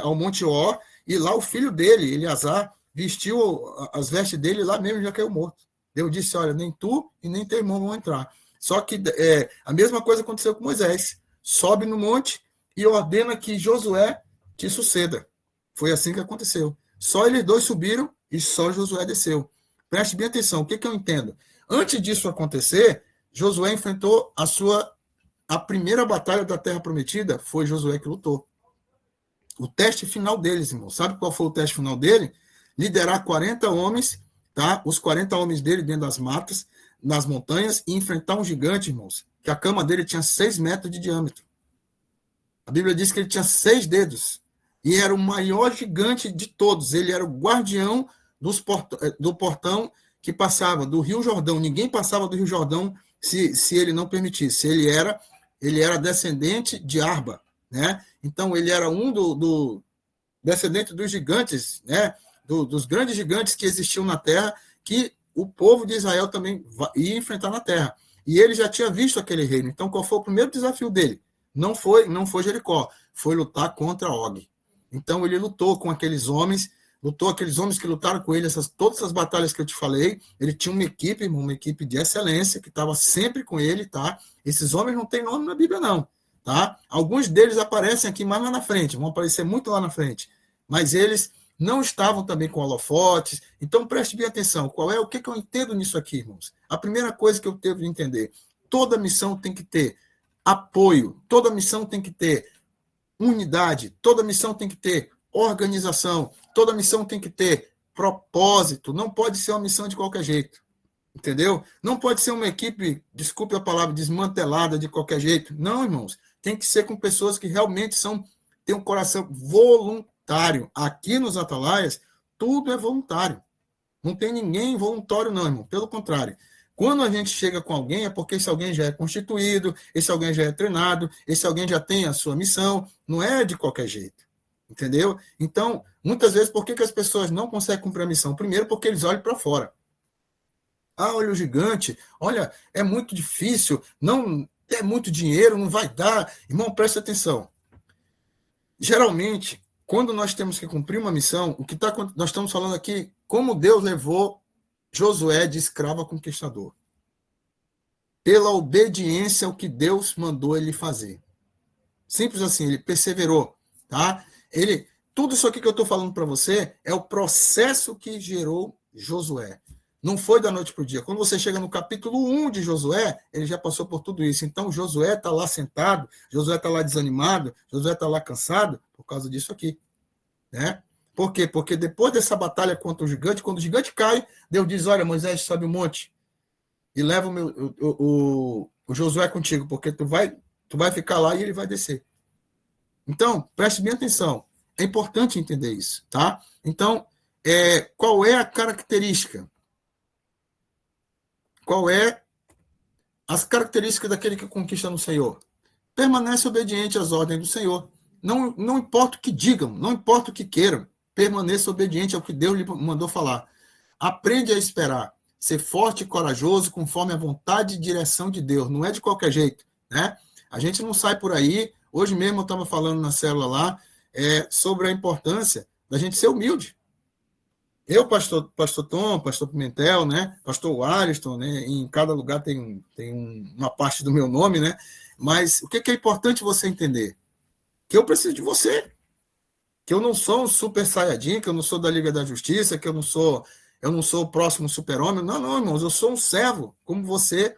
ao Monte Or, e lá o filho dele, Eleazar, vestiu as vestes dele, e lá mesmo já caiu morto. Deus disse, olha, nem tu e nem teu irmão vão entrar. Só que a mesma coisa aconteceu com Moisés. Sobe no monte e ordena que Josué te suceda. Foi assim que aconteceu. Só eles dois subiram e só Josué desceu. Preste bem atenção, o que eu entendo? Antes disso acontecer, Josué enfrentou a primeira batalha da Terra Prometida, foi Josué que lutou. O teste final deles, irmão, sabe qual foi o teste final dele? Liderar 40 homens, tá? Os 40 homens dele dentro das matas, nas montanhas, e enfrentar um gigante, irmãos, que a cama dele tinha 6 metros de diâmetro. A Bíblia diz que ele tinha 6 dedos, e era o maior gigante de todos. Ele era o guardião do portão que passava do Rio Jordão. Ninguém passava do Rio Jordão se ele não permitisse. Ele era descendente de Arba, né? Então, ele era um descendente dos gigantes, né? Dos grandes gigantes que existiam na terra, que o povo de Israel também ia enfrentar na terra. E ele já tinha visto aquele reino. Então, qual foi o primeiro desafio dele? Não foi Jericó, foi lutar contra Og. Então, ele lutou com aqueles homens que lutaram com ele, todas essas batalhas que eu te falei. Ele tinha uma equipe de excelência, que estava sempre com ele, tá? Esses homens não têm nome na Bíblia, não, tá? Alguns deles aparecem aqui mais lá na frente, vão aparecer muito lá na frente, mas eles não estavam também com holofotes. Então, preste bem atenção, o que eu entendo nisso aqui, irmãos? A primeira coisa que eu devo entender, toda missão tem que ter apoio, toda missão tem que ter unidade, toda missão tem que ter organização, toda missão tem que ter propósito, não pode ser uma missão de qualquer jeito. Entendeu? Não pode ser uma equipe, desculpe a palavra, desmantelada de qualquer jeito. Não, irmãos. Tem que ser com pessoas que realmente têm um coração voluntário. Aqui nos Atalaias, tudo é voluntário. Não tem ninguém voluntário, não, irmão. Pelo contrário. Quando a gente chega com alguém, é porque esse alguém já é constituído, esse alguém já é treinado, esse alguém já tem a sua missão. Não é de qualquer jeito. Entendeu? Então, muitas vezes, por que as pessoas não conseguem cumprir a missão? Primeiro, porque eles olham para fora. Ah, olha o gigante, olha, é muito difícil, não é muito dinheiro, não vai dar. Irmão, presta atenção. Geralmente, quando nós temos que cumprir uma missão, nós estamos falando aqui como Deus levou Josué de escravo a conquistador. Pela obediência ao que Deus mandou ele fazer. Simples assim, ele perseverou, tá? Tudo isso aqui que eu estou falando para você é o processo que gerou Josué. Não foi da noite para o dia. Quando você chega no capítulo 1 de Josué, ele já passou por tudo isso. Então, Josué está lá sentado, Josué está lá desanimado, Josué está lá cansado por causa disso aqui. Né? Por quê? Porque depois dessa batalha contra o gigante, quando o gigante cai, Deus diz, olha, Moisés, sobe o monte e leva o Josué contigo, porque tu vai ficar lá e ele vai descer. Então, preste bem atenção. É importante entender isso. Tá? Então, qual é a característica? Qual é as características daquele que conquista no Senhor? Permanece obediente às ordens do Senhor. Não importa o que digam, não importa o que queiram, permaneça obediente ao que Deus lhe mandou falar. Aprende a esperar, ser forte e corajoso conforme a vontade e direção de Deus. Não é de qualquer jeito, né? A gente não sai por aí. Hoje mesmo eu estava falando na célula lá sobre a importância da gente ser humilde. Eu, pastor Tom, pastor Pimentel, né? Pastor Ariston, né? Em cada lugar tem uma parte do meu nome, né? Mas o que é importante você entender? Que eu preciso de você. Que eu não sou um super saiyajin, que eu não sou da Liga da Justiça, que eu não sou o próximo super-homem. Não, irmãos, eu sou um servo, como você.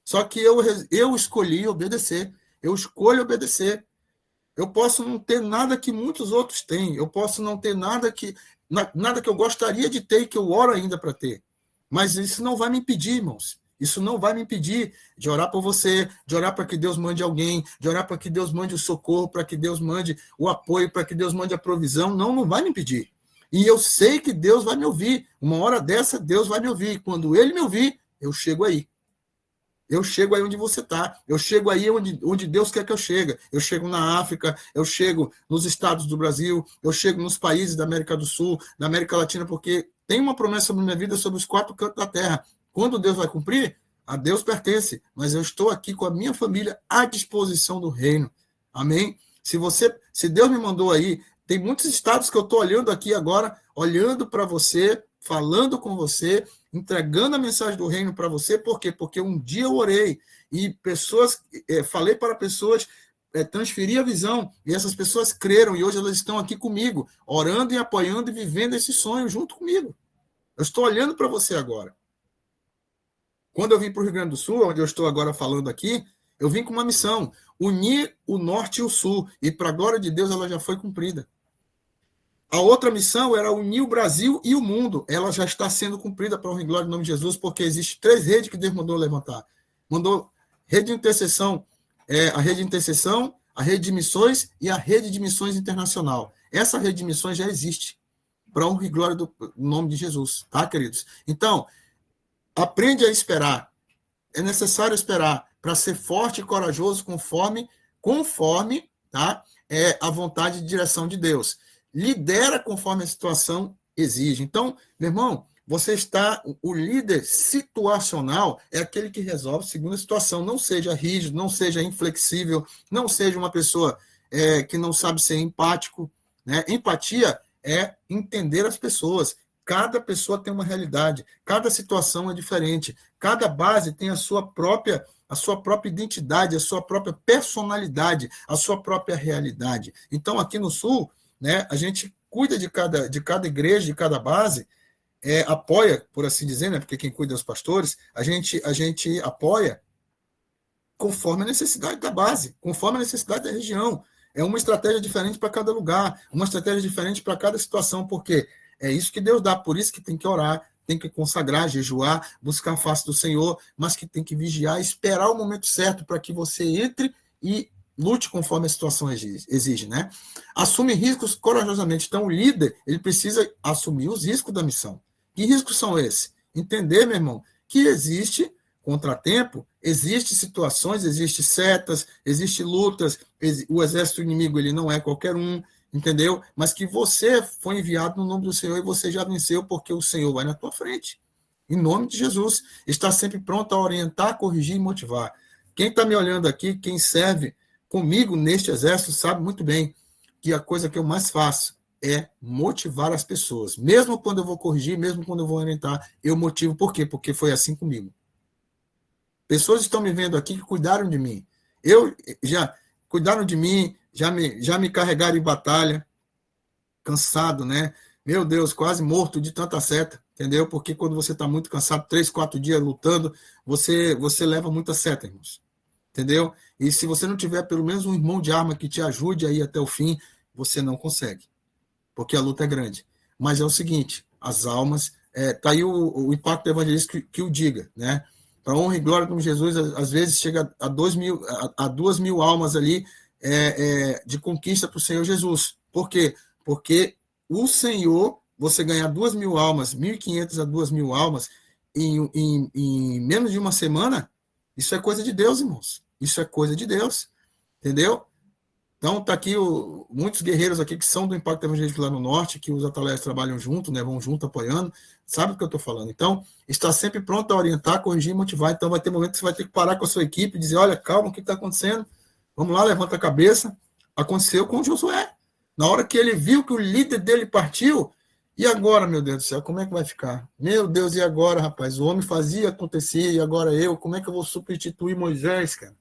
Só que eu escolhi obedecer. Eu escolho obedecer. Eu posso não ter nada que muitos outros têm. Eu posso não ter nada que eu gostaria de ter e que eu oro ainda para ter. Mas isso não vai me impedir, irmãos. Isso não vai me impedir de orar por você, de orar para que Deus mande alguém, de orar para que Deus mande o socorro, para que Deus mande o apoio, para que Deus mande a provisão. Não vai me impedir. E eu sei que Deus vai me ouvir. Uma hora dessa, Deus vai me ouvir. Quando Ele me ouvir, eu chego aí. Eu chego aí onde você está. Eu chego aí onde Deus quer que eu chegue. Eu chego na África, eu chego nos estados do Brasil, eu chego nos países da América do Sul, da América Latina, porque tem uma promessa sobre a minha vida sobre os 4 cantos da terra. Quando Deus vai cumprir, a Deus pertence. Mas eu estou aqui com a minha família à disposição do reino. Amém? Se Deus me mandou aí, tem muitos estados que eu estou olhando aqui agora, olhando para você, falando com você, entregando a mensagem do reino para você. Por quê? Porque um dia eu orei e falei para pessoas, transferi a visão, e essas pessoas creram, e hoje elas estão aqui comigo, orando e apoiando e vivendo esse sonho junto comigo. Eu estou olhando para você agora. Quando eu vim para o Rio Grande do Sul, onde eu estou agora falando aqui, eu vim com uma missão, unir o norte e o sul, e para a glória de Deus ela já foi cumprida. A outra missão era unir o Brasil e o mundo. Ela já está sendo cumprida para honra e glória em nome de Jesus, porque existem 3 redes que Deus mandou levantar. Mandou rede de intercessão, a rede de intercessão, a rede de missões e a rede de missões internacional. Essa rede de missões já existe para honra e glória do nome de Jesus, tá, queridos? Então, aprende a esperar. É necessário esperar para ser forte e corajoso conforme tá, a vontade e direção de Deus. Lidera conforme a situação exige. Então, meu irmão, o líder situacional é aquele que resolve segundo a situação. Não seja rígido, não seja inflexível, não seja uma pessoa que não sabe ser empático. Né? Empatia é entender as pessoas. Cada pessoa tem uma realidade, cada situação é diferente, cada base tem a sua própria identidade, a sua própria personalidade, a sua própria realidade. Então, aqui no Sul, né, a gente cuida de cada igreja, de cada base, apoia, por assim dizer, né, porque quem cuida é os pastores, a gente apoia conforme a necessidade da base, conforme a necessidade da região. É uma estratégia diferente para cada lugar, uma estratégia diferente para cada situação, porque é isso que Deus dá, por isso que tem que orar, tem que consagrar, jejuar, buscar a face do Senhor, mas que tem que vigiar, esperar o momento certo para que você entre e lute conforme a situação exige, né? Assume riscos corajosamente. Então, o líder, ele precisa assumir os riscos da missão. Que riscos são esses? Entender, meu irmão, que existe contratempo, existe situações, existe setas, existe lutas, o exército inimigo ele não é qualquer um, entendeu? Mas que você foi enviado no nome do Senhor e você já venceu porque o Senhor vai na tua frente. Em nome de Jesus, está sempre pronto a orientar, corrigir e motivar. Quem está me olhando aqui, quem serve comigo neste exército, sabe muito bem que a coisa que eu mais faço é motivar as pessoas. Mesmo quando eu vou corrigir, mesmo quando eu vou orientar, eu motivo. Por quê? Porque foi assim comigo. Pessoas estão me vendo aqui que cuidaram de mim. Já cuidaram de mim, já me carregaram em batalha, cansado, né? Meu Deus, quase morto de tanta seta, entendeu? Porque quando você está muito cansado, 3, 4 dias lutando, você leva muita seta, irmãos. Entendeu? E se você não tiver pelo menos um irmão de arma que te ajude aí até o fim, você não consegue. Porque a luta é grande. Mas é o seguinte, as almas, tá aí o impacto do evangelista que o diga, né? Para honra e glória de Jesus, às vezes chega a 2.000 almas ali de conquista para o Senhor Jesus. Por quê? Porque o Senhor, você ganhar 2.000 almas, 1.500 a 2.000 almas, em menos de uma semana, isso é coisa de Deus, irmãos. Isso é coisa de Deus. Entendeu? Então, tá aqui muitos guerreiros aqui que são do Impacto Evangélico lá no Norte, que os atletas trabalham junto, né, vão junto apoiando, sabe o que eu estou falando. Então, está sempre pronto a orientar, corrigir e motivar. Então, vai ter momentos que você vai ter que parar com a sua equipe e dizer, olha, calma, o que está acontecendo? Vamos lá, levanta a cabeça. Aconteceu com Josué. Na hora que ele viu que o líder dele partiu, e agora, meu Deus do céu, como é que vai ficar? Meu Deus, e agora, rapaz? O homem fazia, acontecia, e agora eu, como é que eu vou substituir Moisés, cara?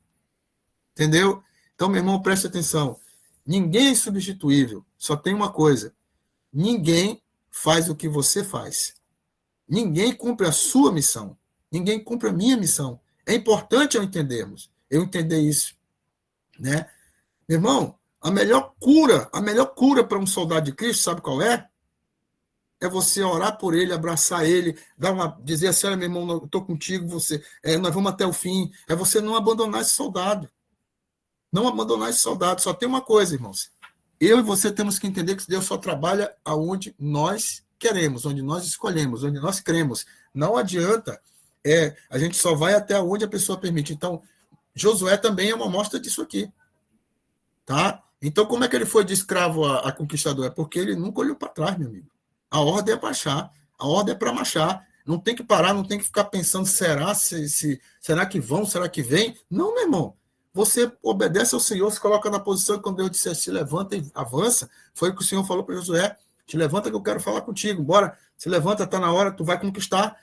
Entendeu? Então, meu irmão, preste atenção. Ninguém é insubstituível. Só tem uma coisa. Ninguém faz o que você faz. Ninguém cumpre a sua missão. Ninguém cumpre a minha missão. É importante eu entender isso, né? Meu irmão, a melhor cura para um soldado de Cristo, sabe qual é? É você orar por ele, abraçar ele, dizer assim, olha, meu irmão, eu estou contigo, nós vamos até o fim. É você não abandonar esse soldado. Não abandonar esse soldado. Só tem uma coisa, irmãos. Eu e você temos que entender que Deus só trabalha aonde nós queremos, onde nós escolhemos, onde nós cremos. Não adianta, a gente só vai até onde a pessoa permite. Então, Josué também é uma amostra disso aqui. Tá? Então, como é que ele foi de escravo a conquistador? É porque ele nunca olhou para trás, meu amigo. A ordem é para marchar. A ordem é para marchar. Não tem que parar, não tem que ficar pensando, será que vão, será que vem? Não, meu irmão. Você obedece ao Senhor, se coloca na posição e quando Deus disser se levanta e avança, foi o que o Senhor falou para Josué, te levanta que eu quero falar contigo, bora, se levanta, está na hora, tu vai conquistar.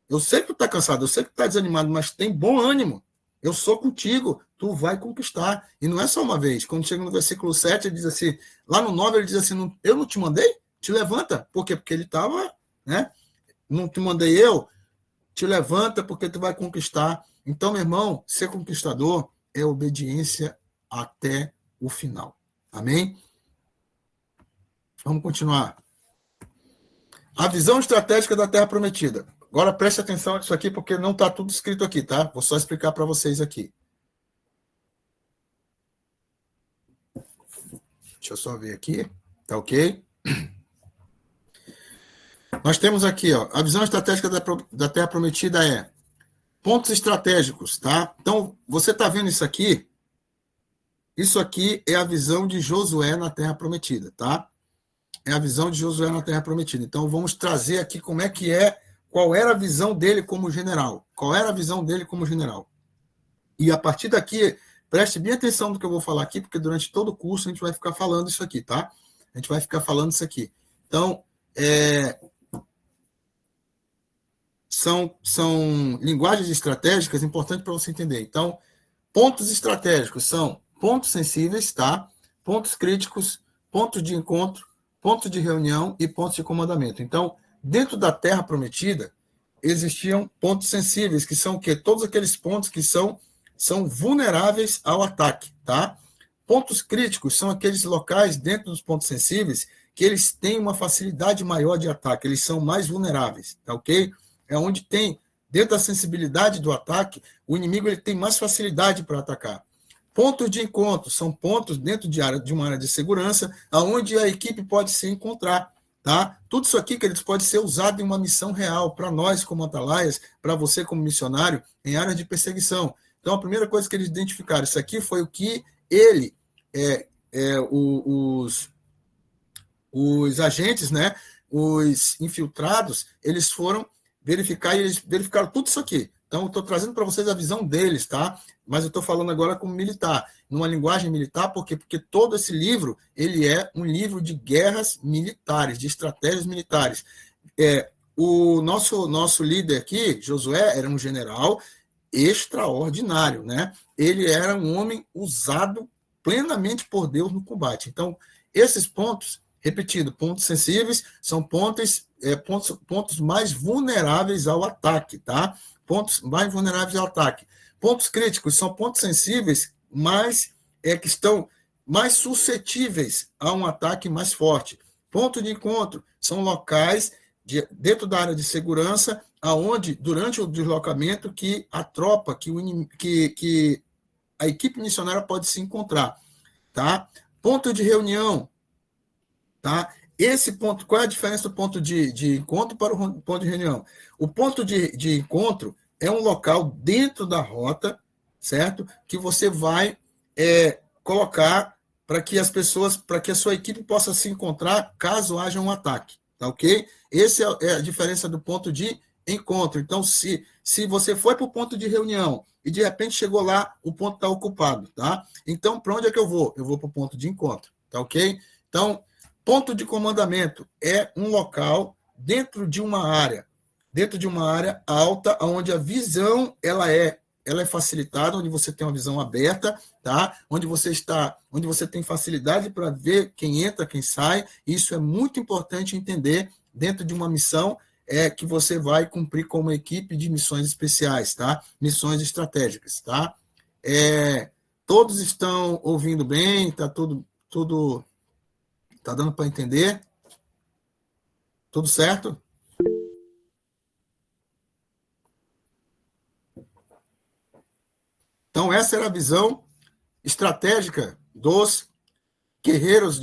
Eu sei que tu está cansado, eu sei que tu está desanimado, mas tem bom ânimo, eu sou contigo, tu vai conquistar. E não é só uma vez, quando chega no versículo 7, ele diz assim, lá no 9 ele diz assim, eu não te mandei? Te levanta. Por quê? Porque ele estava, né? Não te mandei eu? Te levanta porque tu vai conquistar. Então, meu irmão, ser conquistador é obediência até o final. Amém? Vamos continuar. A visão estratégica da Terra Prometida. Agora preste atenção nisso aqui, porque não está tudo escrito aqui, tá? Vou só explicar para vocês aqui. Deixa eu só ver aqui. Tá ok? Nós temos aqui, ó, a visão estratégica da Terra Prometida é pontos estratégicos, tá? Então, você está vendo isso aqui? Isso aqui é a visão de Josué na Terra Prometida, tá? É a visão de Josué na Terra Prometida. Então, vamos trazer aqui qual era a visão dele como general. Qual era a visão dele como general? E a partir daqui, preste bem atenção no que eu vou falar aqui, porque durante todo o curso a gente vai ficar falando isso aqui, tá? A gente vai ficar falando isso aqui. Então, são linguagens estratégicas importantes para você entender. Então, pontos estratégicos são pontos sensíveis, tá? Pontos críticos, pontos de encontro, pontos de reunião e pontos de comandamento. Então, dentro da Terra Prometida, existiam pontos sensíveis, que são o quê? Todos aqueles pontos que são vulneráveis ao ataque, tá? Pontos críticos são aqueles locais dentro dos pontos sensíveis que eles têm uma facilidade maior de ataque, eles são mais vulneráveis, tá ok? É onde tem, dentro da sensibilidade do ataque, o inimigo ele tem mais facilidade para atacar. Pontos de encontro são pontos dentro de uma área de segurança, aonde a equipe pode se encontrar. Tá? Tudo isso aqui, queridos, pode ser usado em uma missão real para nós como atalaias, para você como missionário, em áreas de perseguição. Então, a primeira coisa que eles identificaram, isso aqui foi o que os agentes, né, os infiltrados, eles foram verificar e eles verificaram tudo isso aqui. Então, estou trazendo para vocês a visão deles, tá? Mas eu estou falando agora como militar, numa linguagem militar, por quê? Porque todo esse livro, ele é um livro de guerras militares, de estratégias militares. O nosso líder aqui, Josué, era um general extraordinário, né? Ele era um homem usado plenamente por Deus no combate. Então, esses pontos, repetido, pontos sensíveis são pontos mais vulneráveis ao ataque, tá? Pontos mais vulneráveis ao ataque. Pontos críticos são pontos sensíveis que estão mais suscetíveis a um ataque mais forte. Ponto de encontro são locais dentro da área de segurança, aonde durante o deslocamento que a tropa, que a equipe missionária pode se encontrar, tá? Ponto de reunião, tá? Esse ponto, qual é a diferença do ponto de encontro para o ponto de reunião? O ponto de encontro é um local dentro da rota, certo? Que você vai colocar para que as pessoas, para que a sua equipe possa se encontrar caso haja um ataque, tá ok? Essa é a diferença do ponto de encontro. Então, se você foi para o ponto de reunião e de repente chegou lá, o ponto está ocupado, tá? Então, para onde é que eu vou? Eu vou para o ponto de encontro, tá ok? Então, ponto de comandamento é um local dentro de uma área alta, onde a visão ela é facilitada, onde você tem uma visão aberta, tá? Onde você tem facilidade para ver quem entra, quem sai. Isso é muito importante entender dentro de uma missão que você vai cumprir como equipe de missões especiais, tá? Missões estratégicas, tá? Todos estão ouvindo bem? Tá tudo tá dando para entender? Tudo certo? Então, essa era a visão estratégica dos guerreiros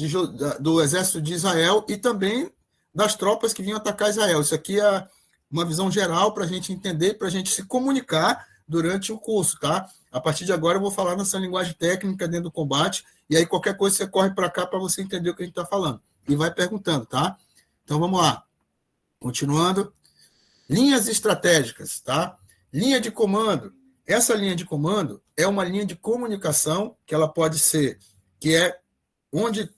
do exército de Israel e também das tropas que vinham atacar Israel. Isso aqui é uma visão geral para a gente entender, para a gente se comunicar durante o curso, tá? A partir de agora eu vou falar nessa linguagem técnica dentro do combate, e aí qualquer coisa você corre para cá para você entender o que a gente está falando. E vai perguntando, tá? Então vamos lá. Continuando. Linhas estratégicas, tá? Linha de comando. Essa linha de comando é uma linha de comunicação que ela pode ser, que é onde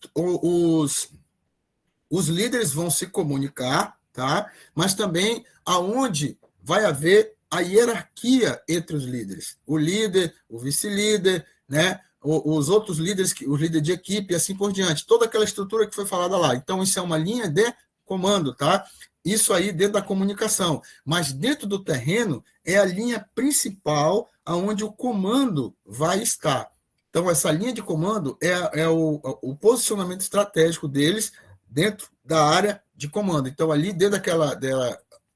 os líderes vão se comunicar, tá? Mas também aonde vai haver a hierarquia entre os líderes. O líder, o vice-líder, né? Os outros líderes, os líderes de equipe e assim por diante. Toda aquela estrutura que foi falada lá. Então, isso é uma linha de comando, tá? Isso aí dentro da comunicação. Mas dentro do terreno é a linha principal aonde o comando vai estar. Então, essa linha de comando é o posicionamento estratégico deles dentro da área de comando. Então, ali dentro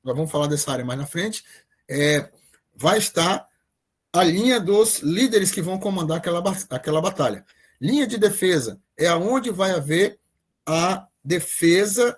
nós vamos falar dessa área mais na frente, vai estar a linha dos líderes que vão comandar aquela batalha. Linha de defesa é aonde vai haver a defesa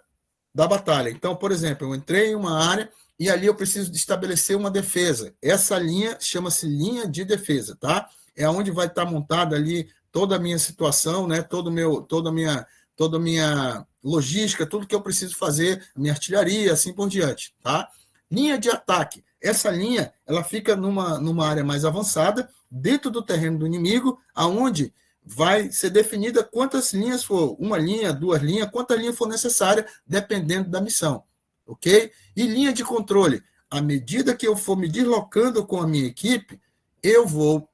da batalha. Então, por exemplo, eu entrei em uma área e ali eu preciso de estabelecer uma defesa. Essa linha chama-se linha de defesa, tá? É onde vai estar montada ali toda a minha situação, né? Toda a minha logística, tudo que eu preciso fazer, minha artilharia, assim por diante, tá? Linha de ataque. Essa linha, ela fica numa área mais avançada, dentro do terreno do inimigo, aonde vai ser definida quantas linhas for, uma linha, duas linhas, quanta linha for necessária, dependendo da missão, ok? E linha de controle. À medida que eu for me deslocando com a minha equipe, eu vou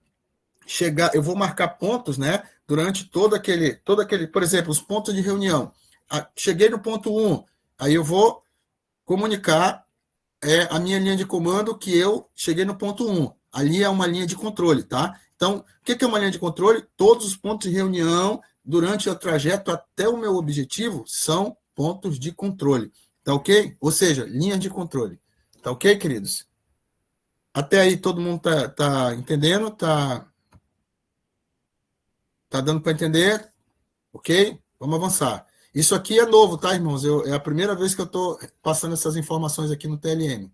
marcar pontos, né? Durante todo aquele, por exemplo, os pontos de reunião. Cheguei no ponto 1, aí eu vou comunicar a minha linha de comando que eu cheguei no ponto 1. Ali é uma linha de controle, tá? Então, o que é uma linha de controle? Todos os pontos de reunião durante o trajeto até o meu objetivo são pontos de controle. Tá ok? Ou seja, linhas de controle. Tá ok, queridos? Até aí todo mundo tá entendendo? Tá dando para entender? Ok? Vamos avançar. Isso aqui é novo, tá, irmãos? É a primeira vez que eu estou passando essas informações aqui no TLM.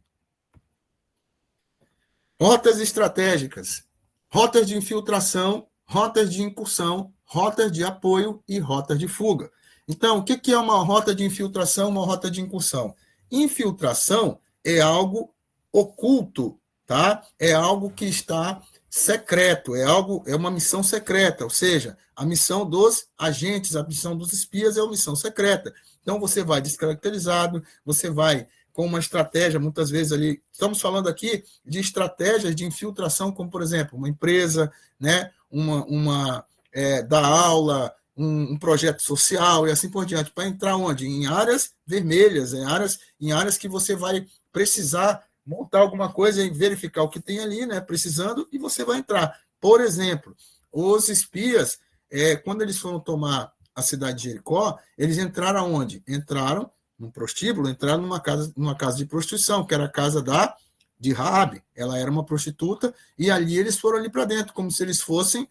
Rotas estratégicas, rotas de infiltração, rotas de incursão, rotas de apoio e rotas de fuga. Então, o que é uma rota de infiltração, uma rota de incursão? Infiltração é algo oculto, tá? É algo que está secreto, é uma missão secreta, ou seja, a missão dos agentes, a missão dos espias é uma missão secreta. Então, você vai descaracterizado, você vai com uma estratégia, muitas vezes ali, estamos falando aqui de estratégias de infiltração, como, por exemplo, uma empresa, né, dar aula, um projeto social e assim por diante, para entrar onde? Em áreas vermelhas, em áreas que você vai precisar montar alguma coisa e verificar o que tem ali, né, precisando, e você vai entrar. Por exemplo, os espias, quando eles foram tomar a cidade de Jericó, eles entraram aonde? Entraram num prostíbulo, entraram numa casa de prostituição, que era a casa de Raabe. Ela era uma prostituta, e ali eles foram ali para dentro, como se eles fossem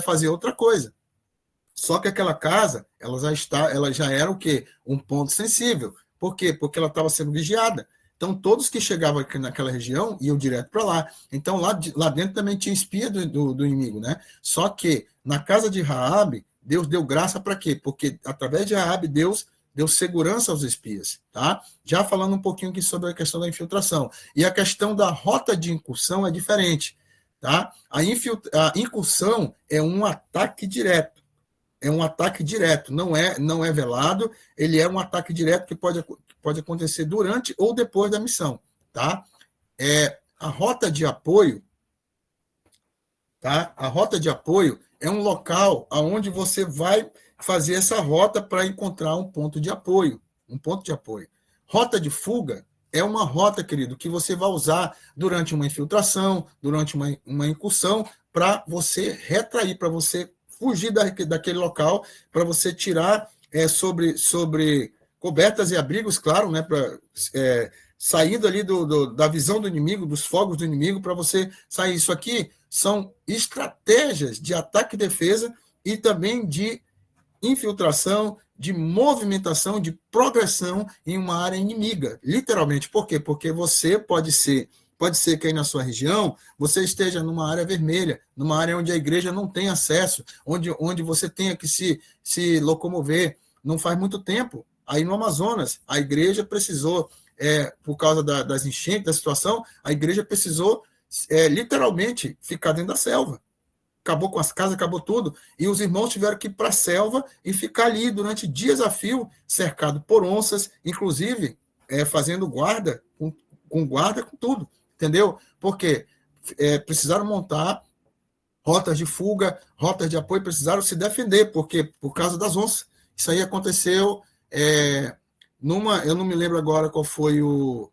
fazer outra coisa. Só que aquela casa, ela já era o quê? Um ponto sensível. Por quê? Porque ela estava sendo vigiada. Então, todos que chegavam aqui naquela região iam direto para lá. Então, lá dentro também tinha espia do inimigo, né? Só que, na casa de Raabe, Deus deu graça para quê? Porque, através de Raabe, Deus deu segurança aos espias, tá? Já falando um pouquinho aqui sobre a questão da infiltração. E a questão da rota de incursão é diferente, tá? A incursão é um ataque direto. É um ataque direto, não é velado, ele é um ataque direto que pode acontecer durante ou depois da missão, tá? A rota de apoio, tá? A rota de apoio é um local aonde você vai fazer essa rota para encontrar um ponto de apoio, Rota de fuga é uma rota, querido, que você vai usar durante uma infiltração, durante uma incursão, para você retrair, para você fugir daquele local, para você tirar sobre cobertas e abrigos, claro, né, saindo ali da visão do inimigo, dos fogos do inimigo, para você sair. Isso aqui são estratégias de ataque e defesa e também de infiltração, de movimentação, de progressão em uma área inimiga, literalmente. Por quê? Porque você pode ser que aí na sua região você esteja numa área vermelha, numa área onde a igreja não tem acesso, onde você tenha que se locomover. Não faz muito tempo, aí no Amazonas, a igreja precisou, por causa das enchentes, da situação, a igreja precisou literalmente ficar dentro da selva. Acabou com as casas, acabou tudo, e os irmãos tiveram que ir para a selva e ficar ali durante dias a fio, cercado por onças, inclusive fazendo guarda, com guarda, com tudo, entendeu? Porque precisaram montar rotas de fuga, rotas de apoio, precisaram se defender, porque por causa das onças. Isso aí aconteceu eu não me lembro agora qual foi o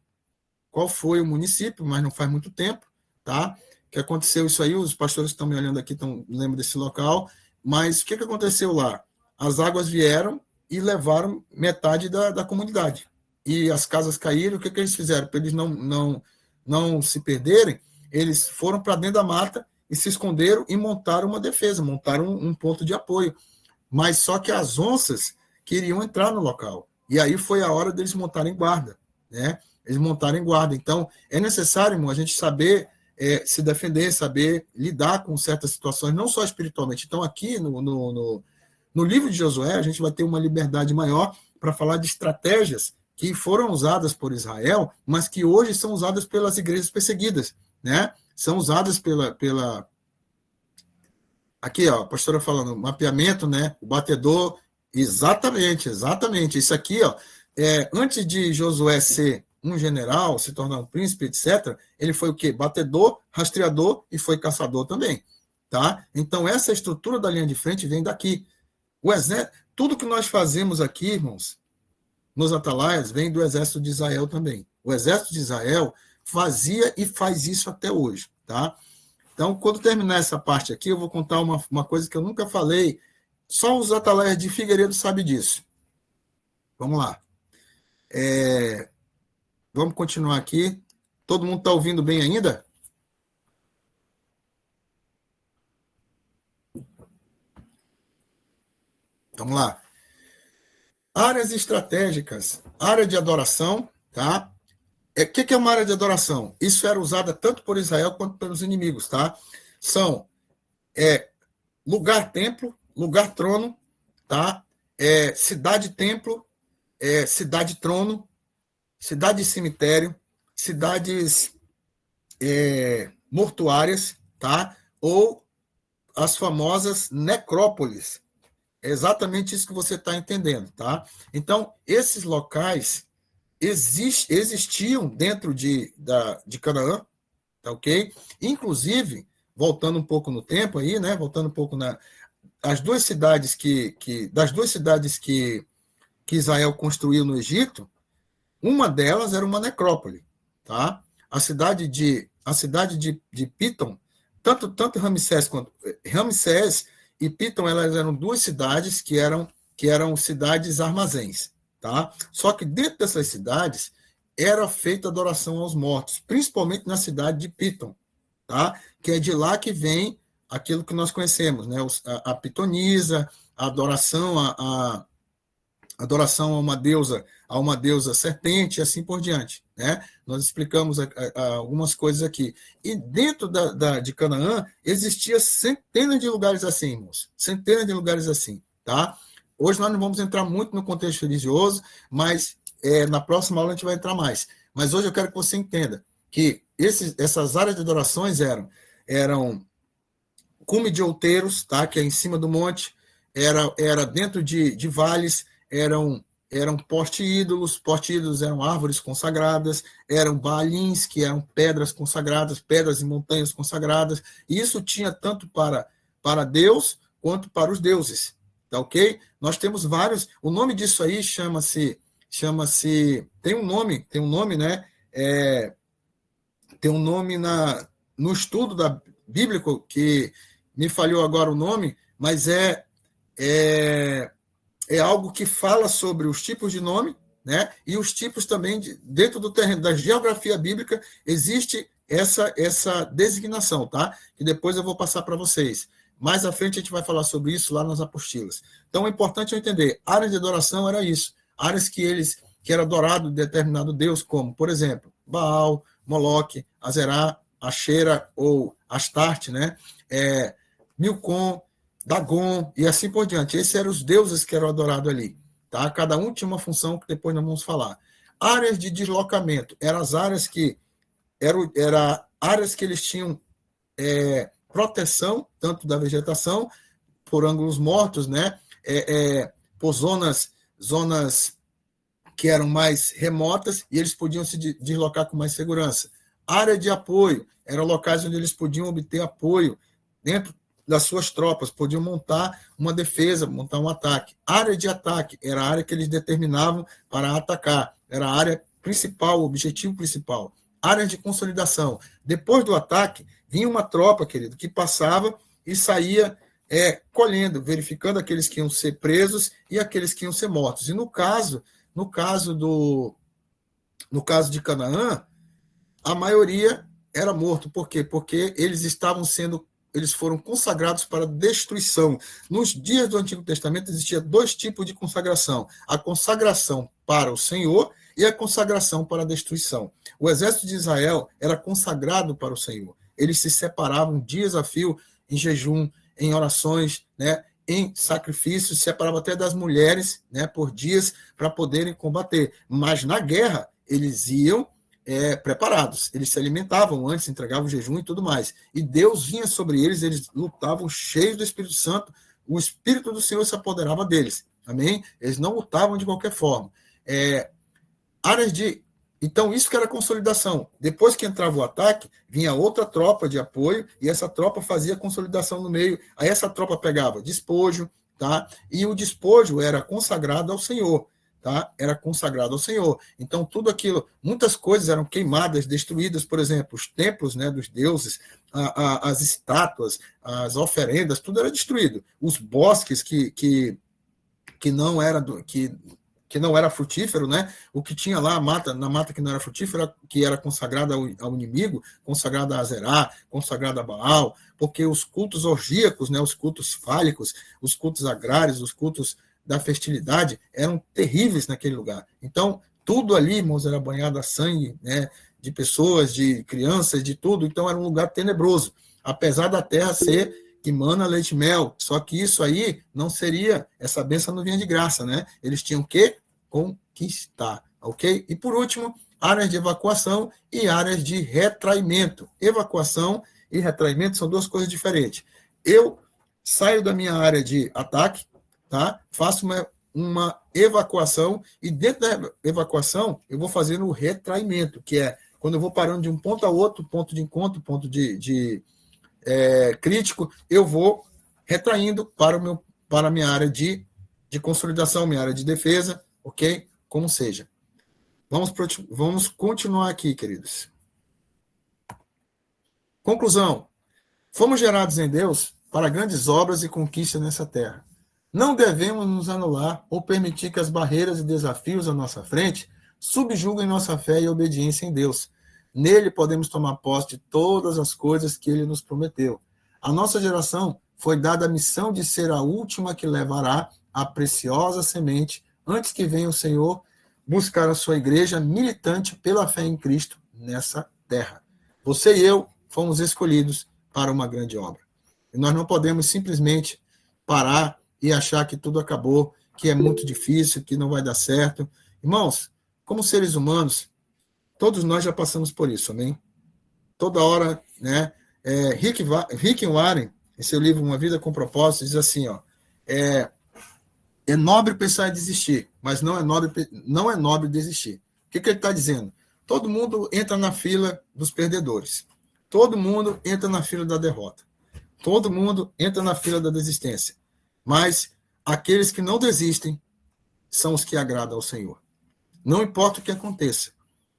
município, mas não faz muito tempo, tá? Que aconteceu isso aí, os pastores que estão me olhando aqui lembram desse local, mas o que aconteceu lá? As águas vieram e levaram metade da comunidade, e as casas caíram. O que eles fizeram? Para eles não se perderem, eles foram para dentro da mata e se esconderam e montaram uma defesa, montaram um ponto de apoio, mas só que as onças queriam entrar no local, e aí foi a hora deles montarem guarda, né? Eles montarem guarda. Então, é necessário, irmão, a gente saber se defender, saber lidar com certas situações, não só espiritualmente. Então, aqui no livro de Josué, a gente vai ter uma liberdade maior para falar de estratégias que foram usadas por Israel, mas que hoje são usadas pelas igrejas perseguidas, né? São usadas pela... Aqui, ó, a pastora falando, mapeamento, né? O batedor, exatamente. Isso aqui, ó, antes de Josué ser um general, se tornar um príncipe, etc., ele foi o quê? Batedor, rastreador e foi caçador também, tá? Então, essa estrutura da linha de frente vem daqui. O exército, tudo que nós fazemos aqui, irmãos, nos atalaias, vem do exército de Israel também. O exército de Israel fazia e faz isso até hoje, tá? Então, quando terminar essa parte aqui, eu vou contar uma coisa que eu nunca falei Só os atalaias de Figueiredo sabem disso. Vamos lá. Vamos continuar aqui. Todo mundo está ouvindo bem ainda? Vamos lá. Áreas estratégicas, área de adoração, tá? O que é uma área de adoração? Isso era usada tanto por Israel quanto pelos inimigos, tá? São lugar-templo, lugar-trono, tá? Cidade-templo, cidade-trono, cidade-cemitério, cidades mortuárias, tá? Ou as famosas necrópolis. É exatamente isso que você está entendendo, tá? Então, esses locais existiam dentro de Canaã, tá ok? Inclusive, voltando um pouco no tempo aí, né? Voltando um pouco as duas cidades das duas cidades que Israel construiu no Egito, uma delas era uma necrópole, tá? A cidade de Pitom, tanto Ramsés e Pitom, elas eram duas cidades que eram cidades armazéns, tá? Só que dentro dessas cidades era feita adoração aos mortos, principalmente na cidade de Pitom, tá? Que é de lá que vem aquilo que nós conhecemos, né? A pitonisa, a adoração adoração a uma deusa serpente e assim por diante, né? Nós explicamos algumas coisas aqui. E dentro de Canaã existia centenas de lugares assim, irmãos, centenas de lugares assim, tá? Hoje nós não vamos entrar muito no contexto religioso, mas na próxima aula a gente vai entrar mais. Mas hoje eu quero que você entenda que essas áreas de adorações eram cume de outeiros, tá? Que é em cima do monte, era dentro de vales, eram poste-ídolos eram árvores consagradas, eram baalins, que eram pedras consagradas, pedras em montanhas consagradas, e isso tinha tanto para Deus quanto para os deuses, tá ok? Nós temos vários, o nome disso aí chama-se, tem um nome, né? Tem um nome no estudo bíblico, que me falhou agora o nome, mas é algo que fala sobre os tipos de nome, né? E os tipos também, dentro do terreno da geografia bíblica, existe essa designação, tá? Que depois eu vou passar para vocês. Mais à frente a gente vai falar sobre isso lá nas apostilas. Então é importante eu entender, áreas de adoração era isso, áreas que era adorado determinado Deus, como, por exemplo, Baal, Moloque, Azerá, Axera ou Astarte, né? Milcom, Dagon e assim por diante. Esses eram os deuses que eram adorados ali, tá? Cada um tinha uma função que depois nós vamos falar. Áreas de deslocamento, eram as áreas que áreas que eles tinham proteção tanto da vegetação por ângulos mortos, né? Por zonas que eram mais remotas e eles podiam se deslocar com mais segurança. Área de apoio, eram locais onde eles podiam obter apoio dentro das suas tropas, podiam montar uma defesa, montar um ataque. Área de ataque era a área que eles determinavam para atacar, era a área principal, o objetivo principal. Área de consolidação. Depois do ataque, vinha uma tropa, querido, que passava e saía colhendo, verificando aqueles que iam ser presos e aqueles que iam ser mortos. E no caso de Canaã, a maioria era morto. Por quê? Porque eles foram consagrados para destruição. Nos dias do Antigo Testamento existia dois tipos de consagração: a consagração para o Senhor e a consagração para a destruição. O exército de Israel era consagrado para o Senhor. Eles se separavam dias a fio, em jejum, em orações, né, em sacrifícios, se separavam até das mulheres, né, por dias para poderem combater. Mas na guerra eles iam preparados, eles se alimentavam antes, entregavam jejum e tudo mais, e Deus vinha sobre eles lutavam cheios do Espírito Santo, o Espírito do Senhor se apoderava deles, amém? Eles não lutavam de qualquer forma. Então isso que era consolidação. Depois que entrava o ataque, vinha outra tropa de apoio, e essa tropa fazia consolidação no meio, aí essa tropa pegava despojo, tá? E o despojo era consagrado ao Senhor. tá? Era consagrado ao Senhor. Então, tudo aquilo, muitas coisas eram queimadas, destruídas, por exemplo, os templos, né, dos deuses, as estátuas, as oferendas, tudo era destruído. Os bosques que não era que não era frutífero, né? O que tinha lá na mata que não era frutífera, que era consagrada ao inimigo, consagrada a Azerá, consagrada a Baal, porque os cultos orgíacos, né, os cultos fálicos, os cultos agrários, os cultos da fertilidade eram terríveis naquele lugar. Então, tudo ali, irmãos, era banhado a sangue, né, de pessoas, de crianças, de tudo. Então, era um lugar tenebroso, apesar da terra ser que mana leite e mel. Só que isso aí não seria, essa bênção não vinha de graça, né? Eles tinham que conquistar, ok? E por último, áreas de evacuação e áreas de retraimento. Evacuação e retraimento são duas coisas diferentes. Eu saio da minha área de ataque, tá? Faço uma evacuação e dentro da evacuação eu vou fazendo o retraimento, que é quando eu vou parando de um ponto a outro, ponto de encontro, ponto de crítico, eu vou retraindo para a minha área de consolidação, minha área de defesa, ok? Como seja. Vamos continuar aqui, queridos. Conclusão. Fomos gerados em Deus para grandes obras e conquistas nessa terra. Não devemos nos anular ou permitir que as barreiras e desafios à nossa frente subjuguem nossa fé e obediência em Deus. Nele podemos tomar posse de todas as coisas que ele nos prometeu. A nossa geração foi dada a missão de ser a última que levará a preciosa semente antes que venha o Senhor buscar a sua igreja militante pela fé em Cristo nessa terra. Você e eu fomos escolhidos para uma grande obra. E nós não podemos simplesmente parar e achar que tudo acabou, que é muito difícil, que não vai dar certo. Irmãos, como seres humanos, todos nós já passamos por isso, amém? Toda hora, né? Rick Warren, em seu livro Uma Vida com Propósito, diz assim, ó, é nobre pensar em desistir, mas não é nobre desistir. O que ele está dizendo? Todo mundo entra na fila dos perdedores. Todo mundo entra na fila da derrota. Todo mundo entra na fila da desistência. Mas aqueles que não desistem são os que agradam ao Senhor. Não importa o que aconteça.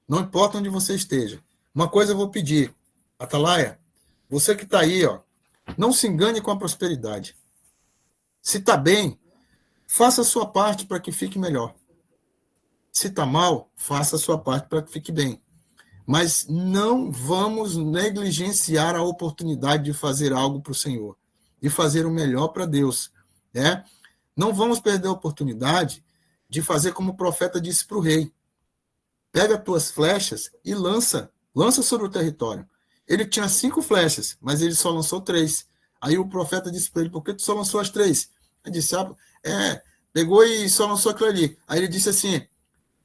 Não importa onde você esteja. Uma coisa eu vou pedir. Atalaia, você que está aí, ó, não se engane com a prosperidade. Se está bem, faça a sua parte para que fique melhor. Se está mal, faça a sua parte para que fique bem. Mas não vamos negligenciar a oportunidade de fazer algo para o Senhor, de fazer o melhor para Deus, né? Não vamos perder a oportunidade de fazer como o profeta disse para o rei. Pega as tuas flechas e lança sobre o território. Ele tinha 5 flechas, mas ele só lançou 3. Aí o profeta disse para ele, por que tu só lançou as 3? Ele disse, pegou e só lançou aquilo ali. Aí ele disse assim,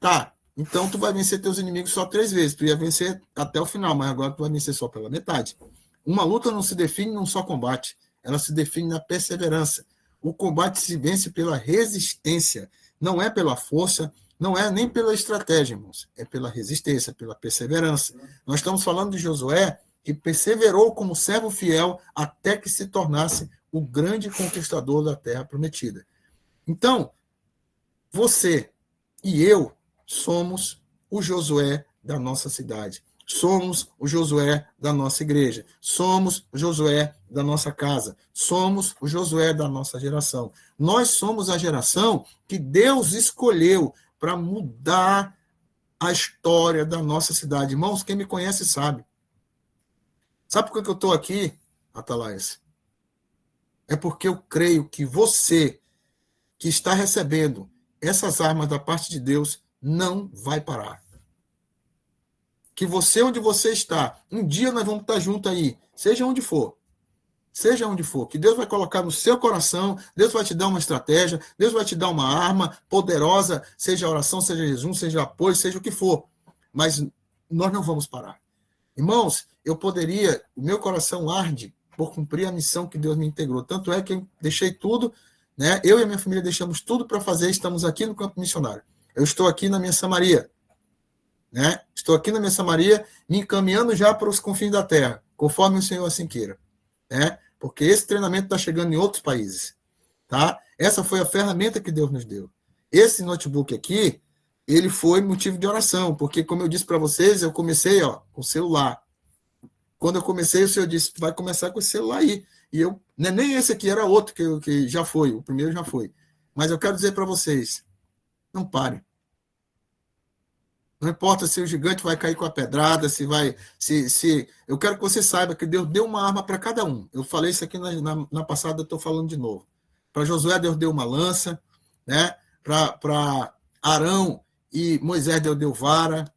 tá, então tu vai vencer teus inimigos só 3 vezes. Tu ia vencer até o final, mas agora tu vai vencer só pela metade. Uma luta não se define num só combate. Ela se define na perseverança. O combate se vence pela resistência. Não é pela força, não é nem pela estratégia, irmãos. É pela resistência, pela perseverança. Nós estamos falando de Josué, que perseverou como servo fiel até que se tornasse o grande conquistador da terra prometida. Então, você e eu somos o Josué da nossa cidade. Somos o Josué da nossa igreja. Somos o Josué da nossa casa. Somos o Josué da nossa geração. Nós somos a geração que Deus escolheu para mudar a história da nossa cidade. Irmãos, quem me conhece sabe. Sabe por que eu estou aqui, Atalaias? É porque eu creio que você, que está recebendo essas armas da parte de Deus, não vai parar. Que você, onde você está, um dia nós vamos estar juntos aí, seja onde for. Seja onde for, que Deus vai colocar no seu coração, Deus vai te dar uma estratégia, Deus vai te dar uma arma poderosa, seja oração, seja jejum, seja apoio, seja o que for. Mas nós não vamos parar. Irmãos, o meu coração arde por cumprir a missão que Deus me integrou. Tanto é que eu deixei tudo, né? Eu e a minha família deixamos tudo para fazer, estamos aqui no campo missionário. Eu estou aqui na minha Samaria, né? Estou aqui na minha Samaria, me encaminhando já para os confins da terra, conforme o Senhor assim queira, né? Porque esse treinamento está chegando em outros países, tá? Essa foi a ferramenta que Deus nos deu. Esse notebook aqui, ele foi motivo de oração, porque, como eu disse para vocês, eu comecei com o celular. Quando eu comecei, o senhor disse, vai começar com esse celular aí. E eu, nem esse aqui, era outro que já foi, o primeiro já foi. Mas eu quero dizer para vocês, não parem. Não importa se o gigante vai cair com a pedrada, se vai. Eu quero que você saiba que Deus deu uma arma para cada um. Eu falei isso aqui na passada, estou falando de novo. Para Josué, Deus deu uma lança, né? Para Arão e Moisés, Deus deu vara.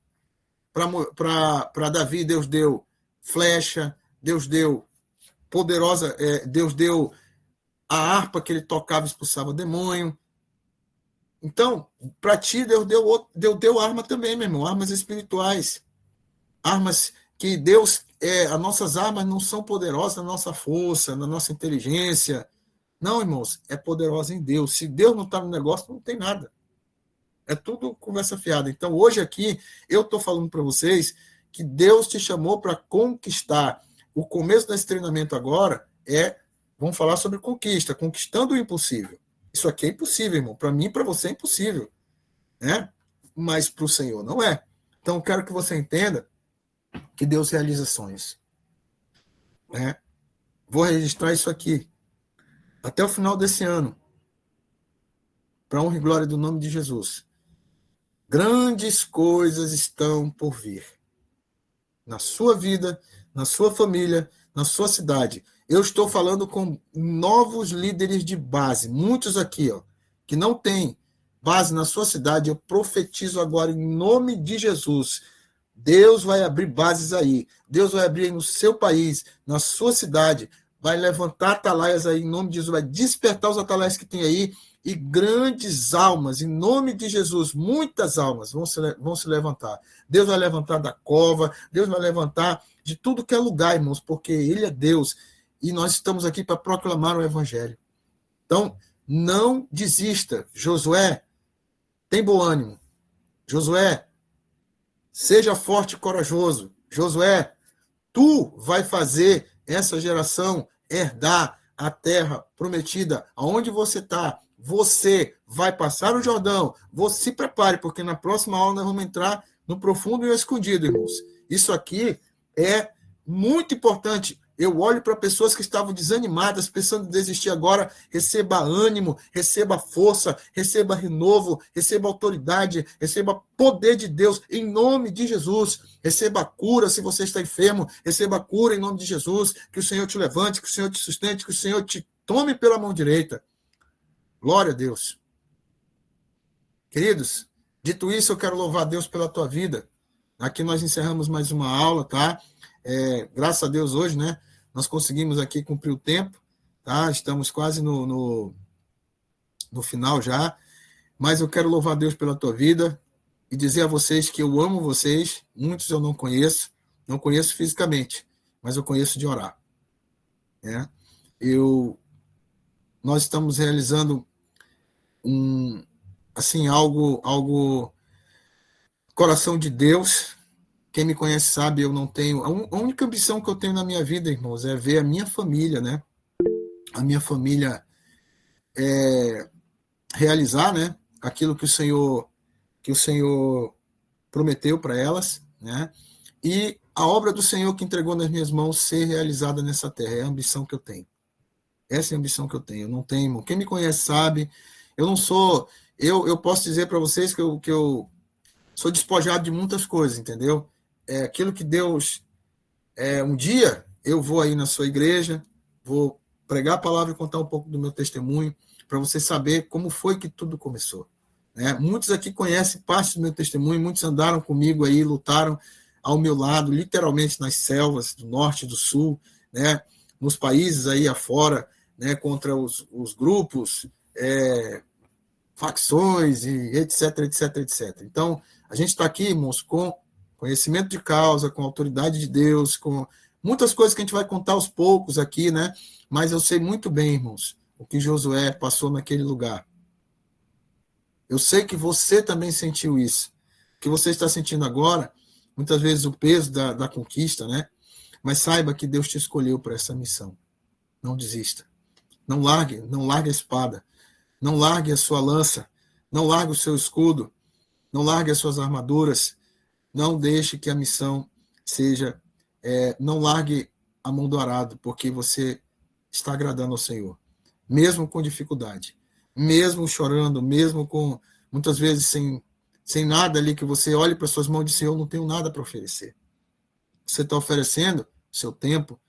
Para Davi, Deus deu flecha. Deus deu poderosa. Deus deu a harpa que ele tocava e expulsava demônio. Então, para ti, Deus deu arma também, meu irmão, armas espirituais. Armas que Deus. As nossas armas não são poderosas na nossa força, na nossa inteligência. Não, irmãos, é poderosa em Deus. Se Deus não está no negócio, não tem nada. É tudo conversa fiada. Então, hoje aqui, eu estou falando para vocês que Deus te chamou para conquistar. O começo desse treinamento agora vamos falar sobre conquista, conquistando o impossível. Isso aqui é impossível, irmão. Para mim e para você é impossível. Né? Mas para o Senhor não é. Então, eu quero que você entenda que Deus realiza sonhos. Né? Vou registrar isso aqui. Até o final desse ano. Para honra e glória do nome de Jesus. Grandes coisas estão por vir. Na sua vida, na sua família, na sua cidade. Eu estou falando com novos líderes de base. Muitos aqui, que não têm base na sua cidade. Eu profetizo agora em nome de Jesus. Deus vai abrir bases aí. Deus vai abrir no seu país, na sua cidade. Vai levantar atalaias aí em nome de Jesus. Vai despertar os atalaias que tem aí. E grandes almas, em nome de Jesus, muitas almas vão se levantar. Deus vai levantar da cova, Deus vai levantar de tudo que é lugar, irmãos, porque Ele é Deus. E nós estamos aqui para proclamar o Evangelho. Então, não desista. Josué, tem bom ânimo. Josué, seja forte e corajoso. Josué, tu vai fazer essa geração herdar a terra prometida. Aonde você está? Você vai passar o Jordão. Você se prepare, porque na próxima aula nós vamos entrar no profundo e no escondido, irmãos. Isso aqui é muito importante. Eu olho para pessoas que estavam desanimadas, pensando em desistir agora. Receba ânimo, receba força, receba renovo, receba autoridade, receba poder de Deus em nome de Jesus. Receba cura se você está enfermo, receba cura em nome de Jesus. Que o Senhor te levante, que o Senhor te sustente, que o Senhor te tome pela mão direita. Glória a Deus. Queridos, dito isso, eu quero louvar a Deus pela tua vida. Aqui nós encerramos mais uma aula, tá? Graças a Deus hoje, né? Nós conseguimos aqui cumprir o tempo, tá? Estamos quase no final já. Mas eu quero louvar a Deus pela tua vida e dizer a vocês que eu amo vocês. Muitos eu não conheço fisicamente, mas eu conheço de orar. Né? Nós estamos realizando algo coração de Deus. Quem me conhece sabe, eu não tenho... A única ambição que eu tenho na minha vida, irmãos, é ver a minha família, né? A minha família realizar, né? Aquilo que o Senhor prometeu para elas, né? E a obra do Senhor que entregou nas minhas mãos ser realizada nessa terra. É a ambição que eu tenho. Essa é a ambição que eu tenho. Eu não tenho, irmão. Quem me conhece sabe. Eu não sou... Eu posso dizer para vocês que eu sou despojado de muitas coisas, entendeu? Aquilo que Deus... um dia eu vou aí na sua igreja, vou pregar a palavra e contar um pouco do meu testemunho, para você saber como foi que tudo começou. Né? Muitos aqui conhecem parte do meu testemunho, muitos andaram comigo aí, lutaram ao meu lado, literalmente nas selvas do norte e do sul, né? Nos países aí afora, né? Contra os grupos, facções, e etc, etc, etc. Então, a gente está aqui, irmãos, com conhecimento de causa, com autoridade de Deus, com muitas coisas que a gente vai contar aos poucos aqui, né? Mas eu sei muito bem, irmãos, o que Josué passou naquele lugar. Eu sei que você também sentiu isso. O que você está sentindo agora, muitas vezes o peso da conquista, né? Mas saiba que Deus te escolheu para essa missão. Não desista. Não largue a espada. Não largue a sua lança. Não largue o seu escudo, não largue as suas armaduras, não deixe que a missão seja, não largue a mão do arado, porque você está agradando ao Senhor, mesmo com dificuldade, mesmo chorando, mesmo com, muitas vezes, sem nada ali, que você olhe para suas mãos e diz, eu não tenho nada para oferecer. Você está oferecendo seu tempo.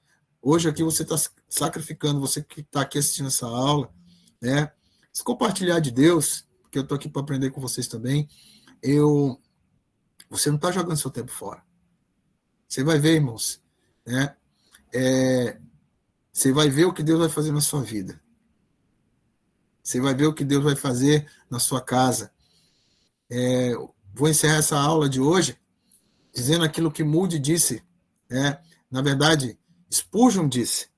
Hoje aqui você está sacrificando, você que está aqui assistindo essa aula, né? Se compartilhar de Deus, porque eu estou aqui para aprender com vocês também, você não está jogando seu tempo fora. Você vai ver, irmãos, né? Você vai ver o que Deus vai fazer na sua vida. Você vai ver o que Deus vai fazer na sua casa. Vou encerrar essa aula de hoje dizendo aquilo que Moody disse, né? Na verdade, Spurgeon disse.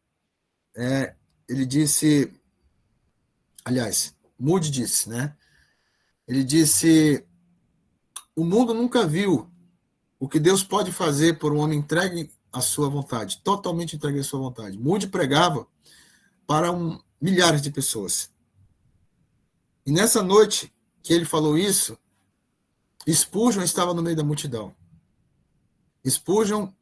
Ele disse, aliás, Moody disse, né? Ele disse, o mundo nunca viu o que Deus pode fazer por um homem entregue à sua vontade, totalmente entregue à sua vontade. Moody pregava para milhares de pessoas. E nessa noite que ele falou isso, Spurgeon estava no meio da multidão. Spurgeon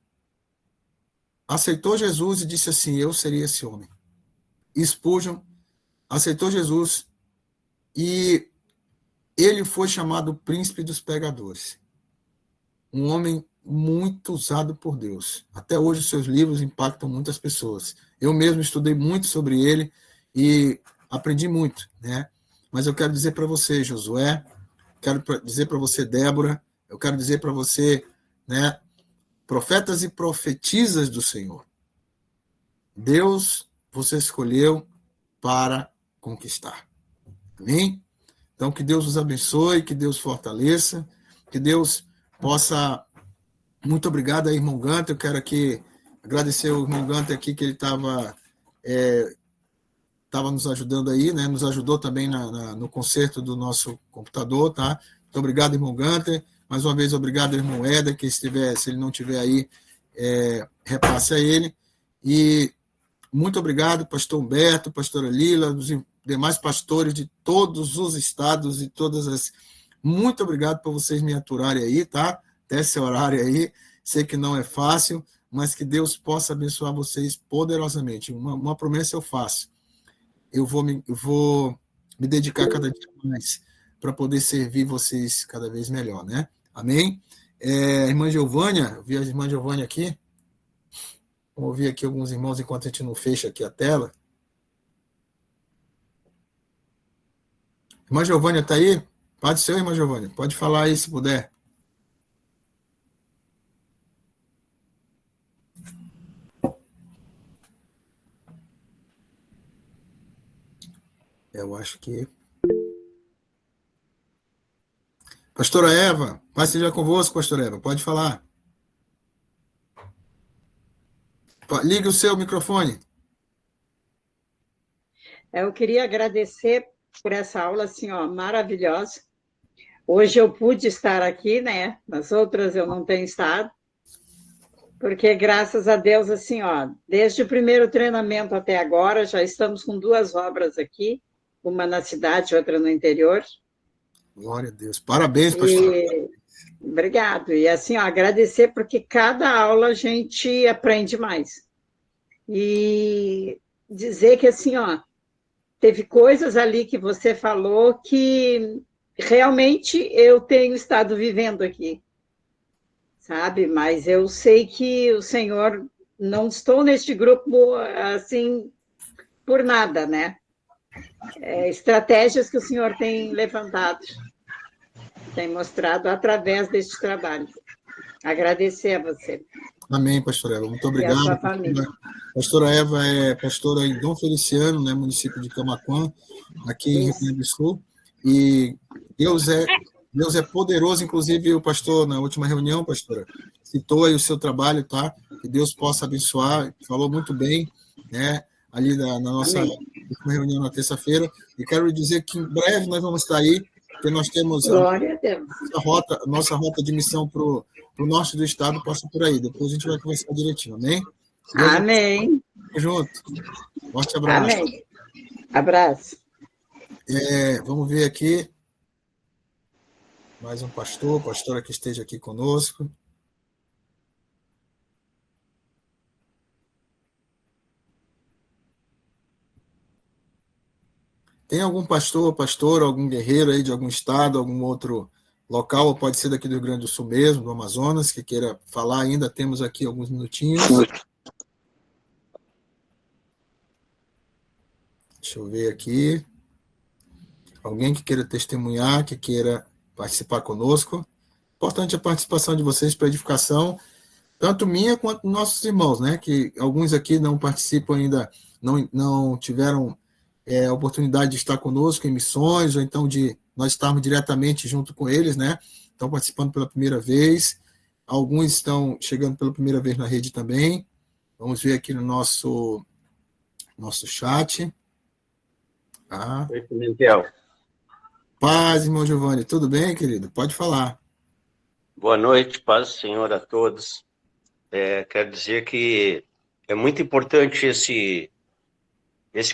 aceitou Jesus e disse assim, eu seria esse homem. Spurgeon aceitou Jesus e ele foi chamado príncipe dos pregadores. Um homem muito usado por Deus. Até hoje os seus livros impactam muitas pessoas. Eu mesmo estudei muito sobre ele e aprendi muito, né? Mas eu quero dizer para você, Josué, quero dizer para você, Débora, eu quero dizer para você, né, profetas e profetisas do Senhor. Deus você escolheu para conquistar. Amém? Então, que Deus os abençoe, que Deus fortaleça, que Deus possa... Muito obrigado aí, irmão Gunter. Eu quero aqui agradecer ao irmão Gunter aqui, que ele estava nos ajudando aí, né? Nos ajudou também no conserto do nosso computador, tá? Muito obrigado, irmão Gunter. Mais uma vez, obrigado, irmão Éder, que se ele não estiver aí, repasse a ele. E muito obrigado, pastor Humberto, pastora Lila, dos demais pastores de todos os estados e todas as... Muito obrigado por vocês me aturarem aí, tá? Até esse horário aí. Sei que não é fácil, mas que Deus possa abençoar vocês poderosamente. Uma promessa eu faço. Eu vou me dedicar cada dia mais para poder servir vocês cada vez melhor, né? Amém? Irmã Giovânia, vi a irmã Giovânia aqui. Vou ouvir aqui alguns irmãos enquanto a gente não fecha aqui a tela. Irmã Giovânia está aí? Pode ser, irmã Giovânia. Pode falar aí, se puder. Eu acho que... Pastora Eva, paz seja convosco, pastora Eva. Pode falar. Ligue o seu microfone. Eu queria agradecer por essa aula, assim, ó, maravilhosa. Hoje eu pude estar aqui, né? Nas outras eu não tenho estado. Porque, graças a Deus, assim, ó, desde o primeiro treinamento até agora, já estamos com 2 obras aqui, uma na cidade, outra no interior. Glória a Deus. Parabéns, pastor. Obrigado. E, assim, ó, agradecer, porque cada aula a gente aprende mais. E dizer que, assim, ó, teve coisas ali que você falou que realmente eu tenho estado vivendo aqui, sabe? Mas eu sei que o Senhor, não estou neste grupo assim por nada, né? Estratégias que o Senhor tem levantado, tem mostrado através deste trabalho. Agradecer a você. Amém, pastora Eva. Muito obrigado. E a sua família. Pastora Eva é pastora em Dom Feliciano, né, município de Camaquã, aqui em Rio Grande do Sul. E Deus é poderoso, inclusive o pastor, na última reunião, pastora, citou aí o seu trabalho, tá? Que Deus possa abençoar, falou muito bem, né? Ali na nossa última reunião na terça-feira. E quero dizer que em breve nós vamos estar aí, porque nós temos Glória a Deus. Nossa rota de missão para o norte do estado, passa por aí. Depois a gente vai conversar direitinho, amém? Deus amém. Tamo junto. Forte abraço. Amém. Abraço. Vamos ver aqui. Mais um pastor, pastora que esteja aqui conosco. Tem algum pastor, pastora, algum guerreiro aí de algum estado, algum outro local, ou pode ser daqui do Rio Grande do Sul mesmo, do Amazonas, que queira falar ainda? Temos aqui alguns minutinhos. Deixa eu ver aqui. Alguém que queira testemunhar, que queira participar conosco. Importante a participação de vocês para edificação, tanto minha quanto dos nossos irmãos, né? Que alguns aqui não participam ainda, não tiveram a oportunidade de estar conosco em missões, ou então de nós estarmos diretamente junto com eles, né? Estão participando pela primeira vez. Alguns estão chegando pela primeira vez na rede também. Vamos ver aqui no nosso chat. Oi, Pimentel. Paz, irmão Giovanni. Tudo bem, querido? Pode falar. Boa noite, paz do Senhor a todos. Quero dizer que é muito importante esse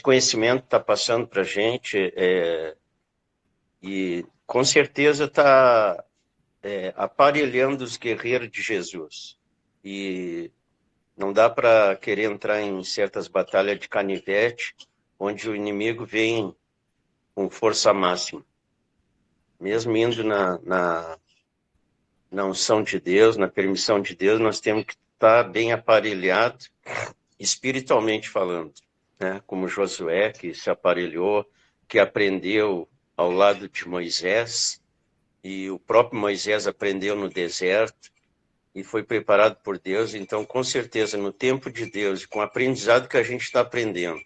conhecimento que está passando para a gente, e com certeza está aparelhando os guerreiros de Jesus. E não dá para querer entrar em certas batalhas de canivete, onde o inimigo vem com força máxima. Mesmo indo na unção de Deus, na permissão de Deus, nós temos que estar bem aparelhado, espiritualmente falando, né? Como Josué, que se aparelhou, que aprendeu ao lado de Moisés, e o próprio Moisés aprendeu no deserto, e foi preparado por Deus. Então, com certeza, no tempo de Deus, com o aprendizado que a gente está aprendendo,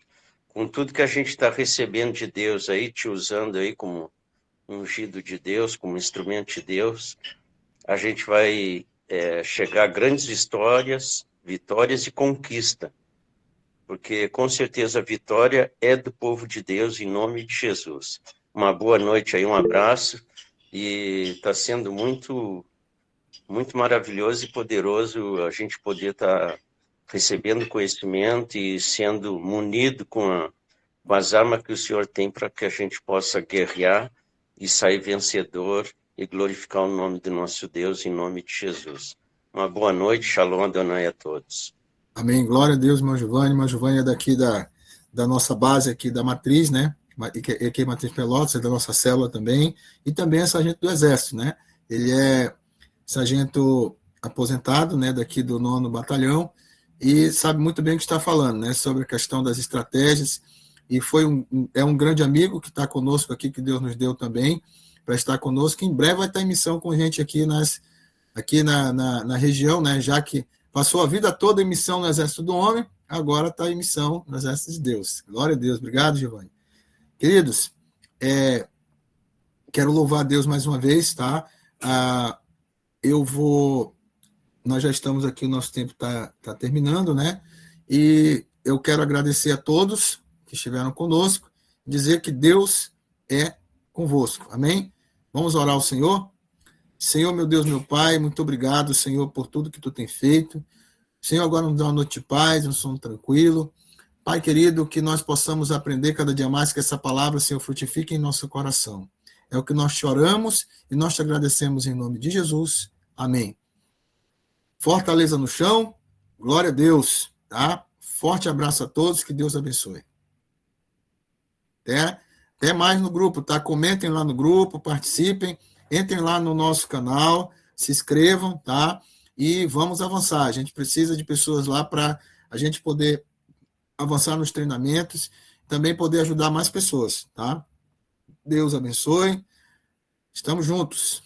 com tudo que a gente está recebendo de Deus aí, te usando aí como ungido de Deus, como instrumento de Deus, a gente vai chegar a grandes vitórias e conquista, porque com certeza a vitória é do povo de Deus, em nome de Jesus. Uma boa noite aí, um abraço, e está sendo muito, muito maravilhoso e poderoso a gente poder estar recebendo conhecimento e sendo munido com as armas que o Senhor tem para que a gente possa guerrear e sair vencedor e glorificar o nome do nosso Deus, em nome de Jesus. Uma boa noite, Shalom Adonai a todos. Amém, glória a Deus, irmão Giovanni. Irmão Giovanni é daqui da nossa base aqui da Matriz, né? Aqui Matriz Pelotas, é da nossa célula também, e também é sargento do Exército, né? Ele é sargento aposentado, né? Daqui do 9º Batalhão, e sabe muito bem o que está falando, né? Sobre a questão das estratégias, e é um grande amigo que está conosco aqui, que Deus nos deu também, para estar conosco. Em breve vai estar em missão com a gente aqui na região, né? Já que passou a vida toda em missão no Exército do Homem, agora está em missão no Exército de Deus. Glória a Deus. Obrigado, Giovanni. Queridos, quero louvar a Deus mais uma vez, tá? Nós já estamos aqui, o nosso tempo está terminando, né? E eu quero agradecer a todos que estiveram conosco, dizer que Deus é convosco. Amém? Vamos orar ao Senhor? Senhor, meu Deus, meu Pai, muito obrigado, Senhor, por tudo que Tu tem feito. Senhor, agora nos dá uma noite de paz, um sono tranquilo. Pai querido, que nós possamos aprender cada dia mais que essa palavra, Senhor, frutifique em nosso coração. É o que nós te oramos e nós te agradecemos em nome de Jesus. Amém. Fortaleza no chão, glória a Deus, tá? Forte abraço a todos, que Deus abençoe. Até mais no grupo, tá? Comentem lá no grupo, participem, entrem lá no nosso canal, se inscrevam, tá? E vamos avançar. A gente precisa de pessoas lá para a gente poder avançar nos treinamentos, também poder ajudar mais pessoas, tá? Deus abençoe. Estamos juntos.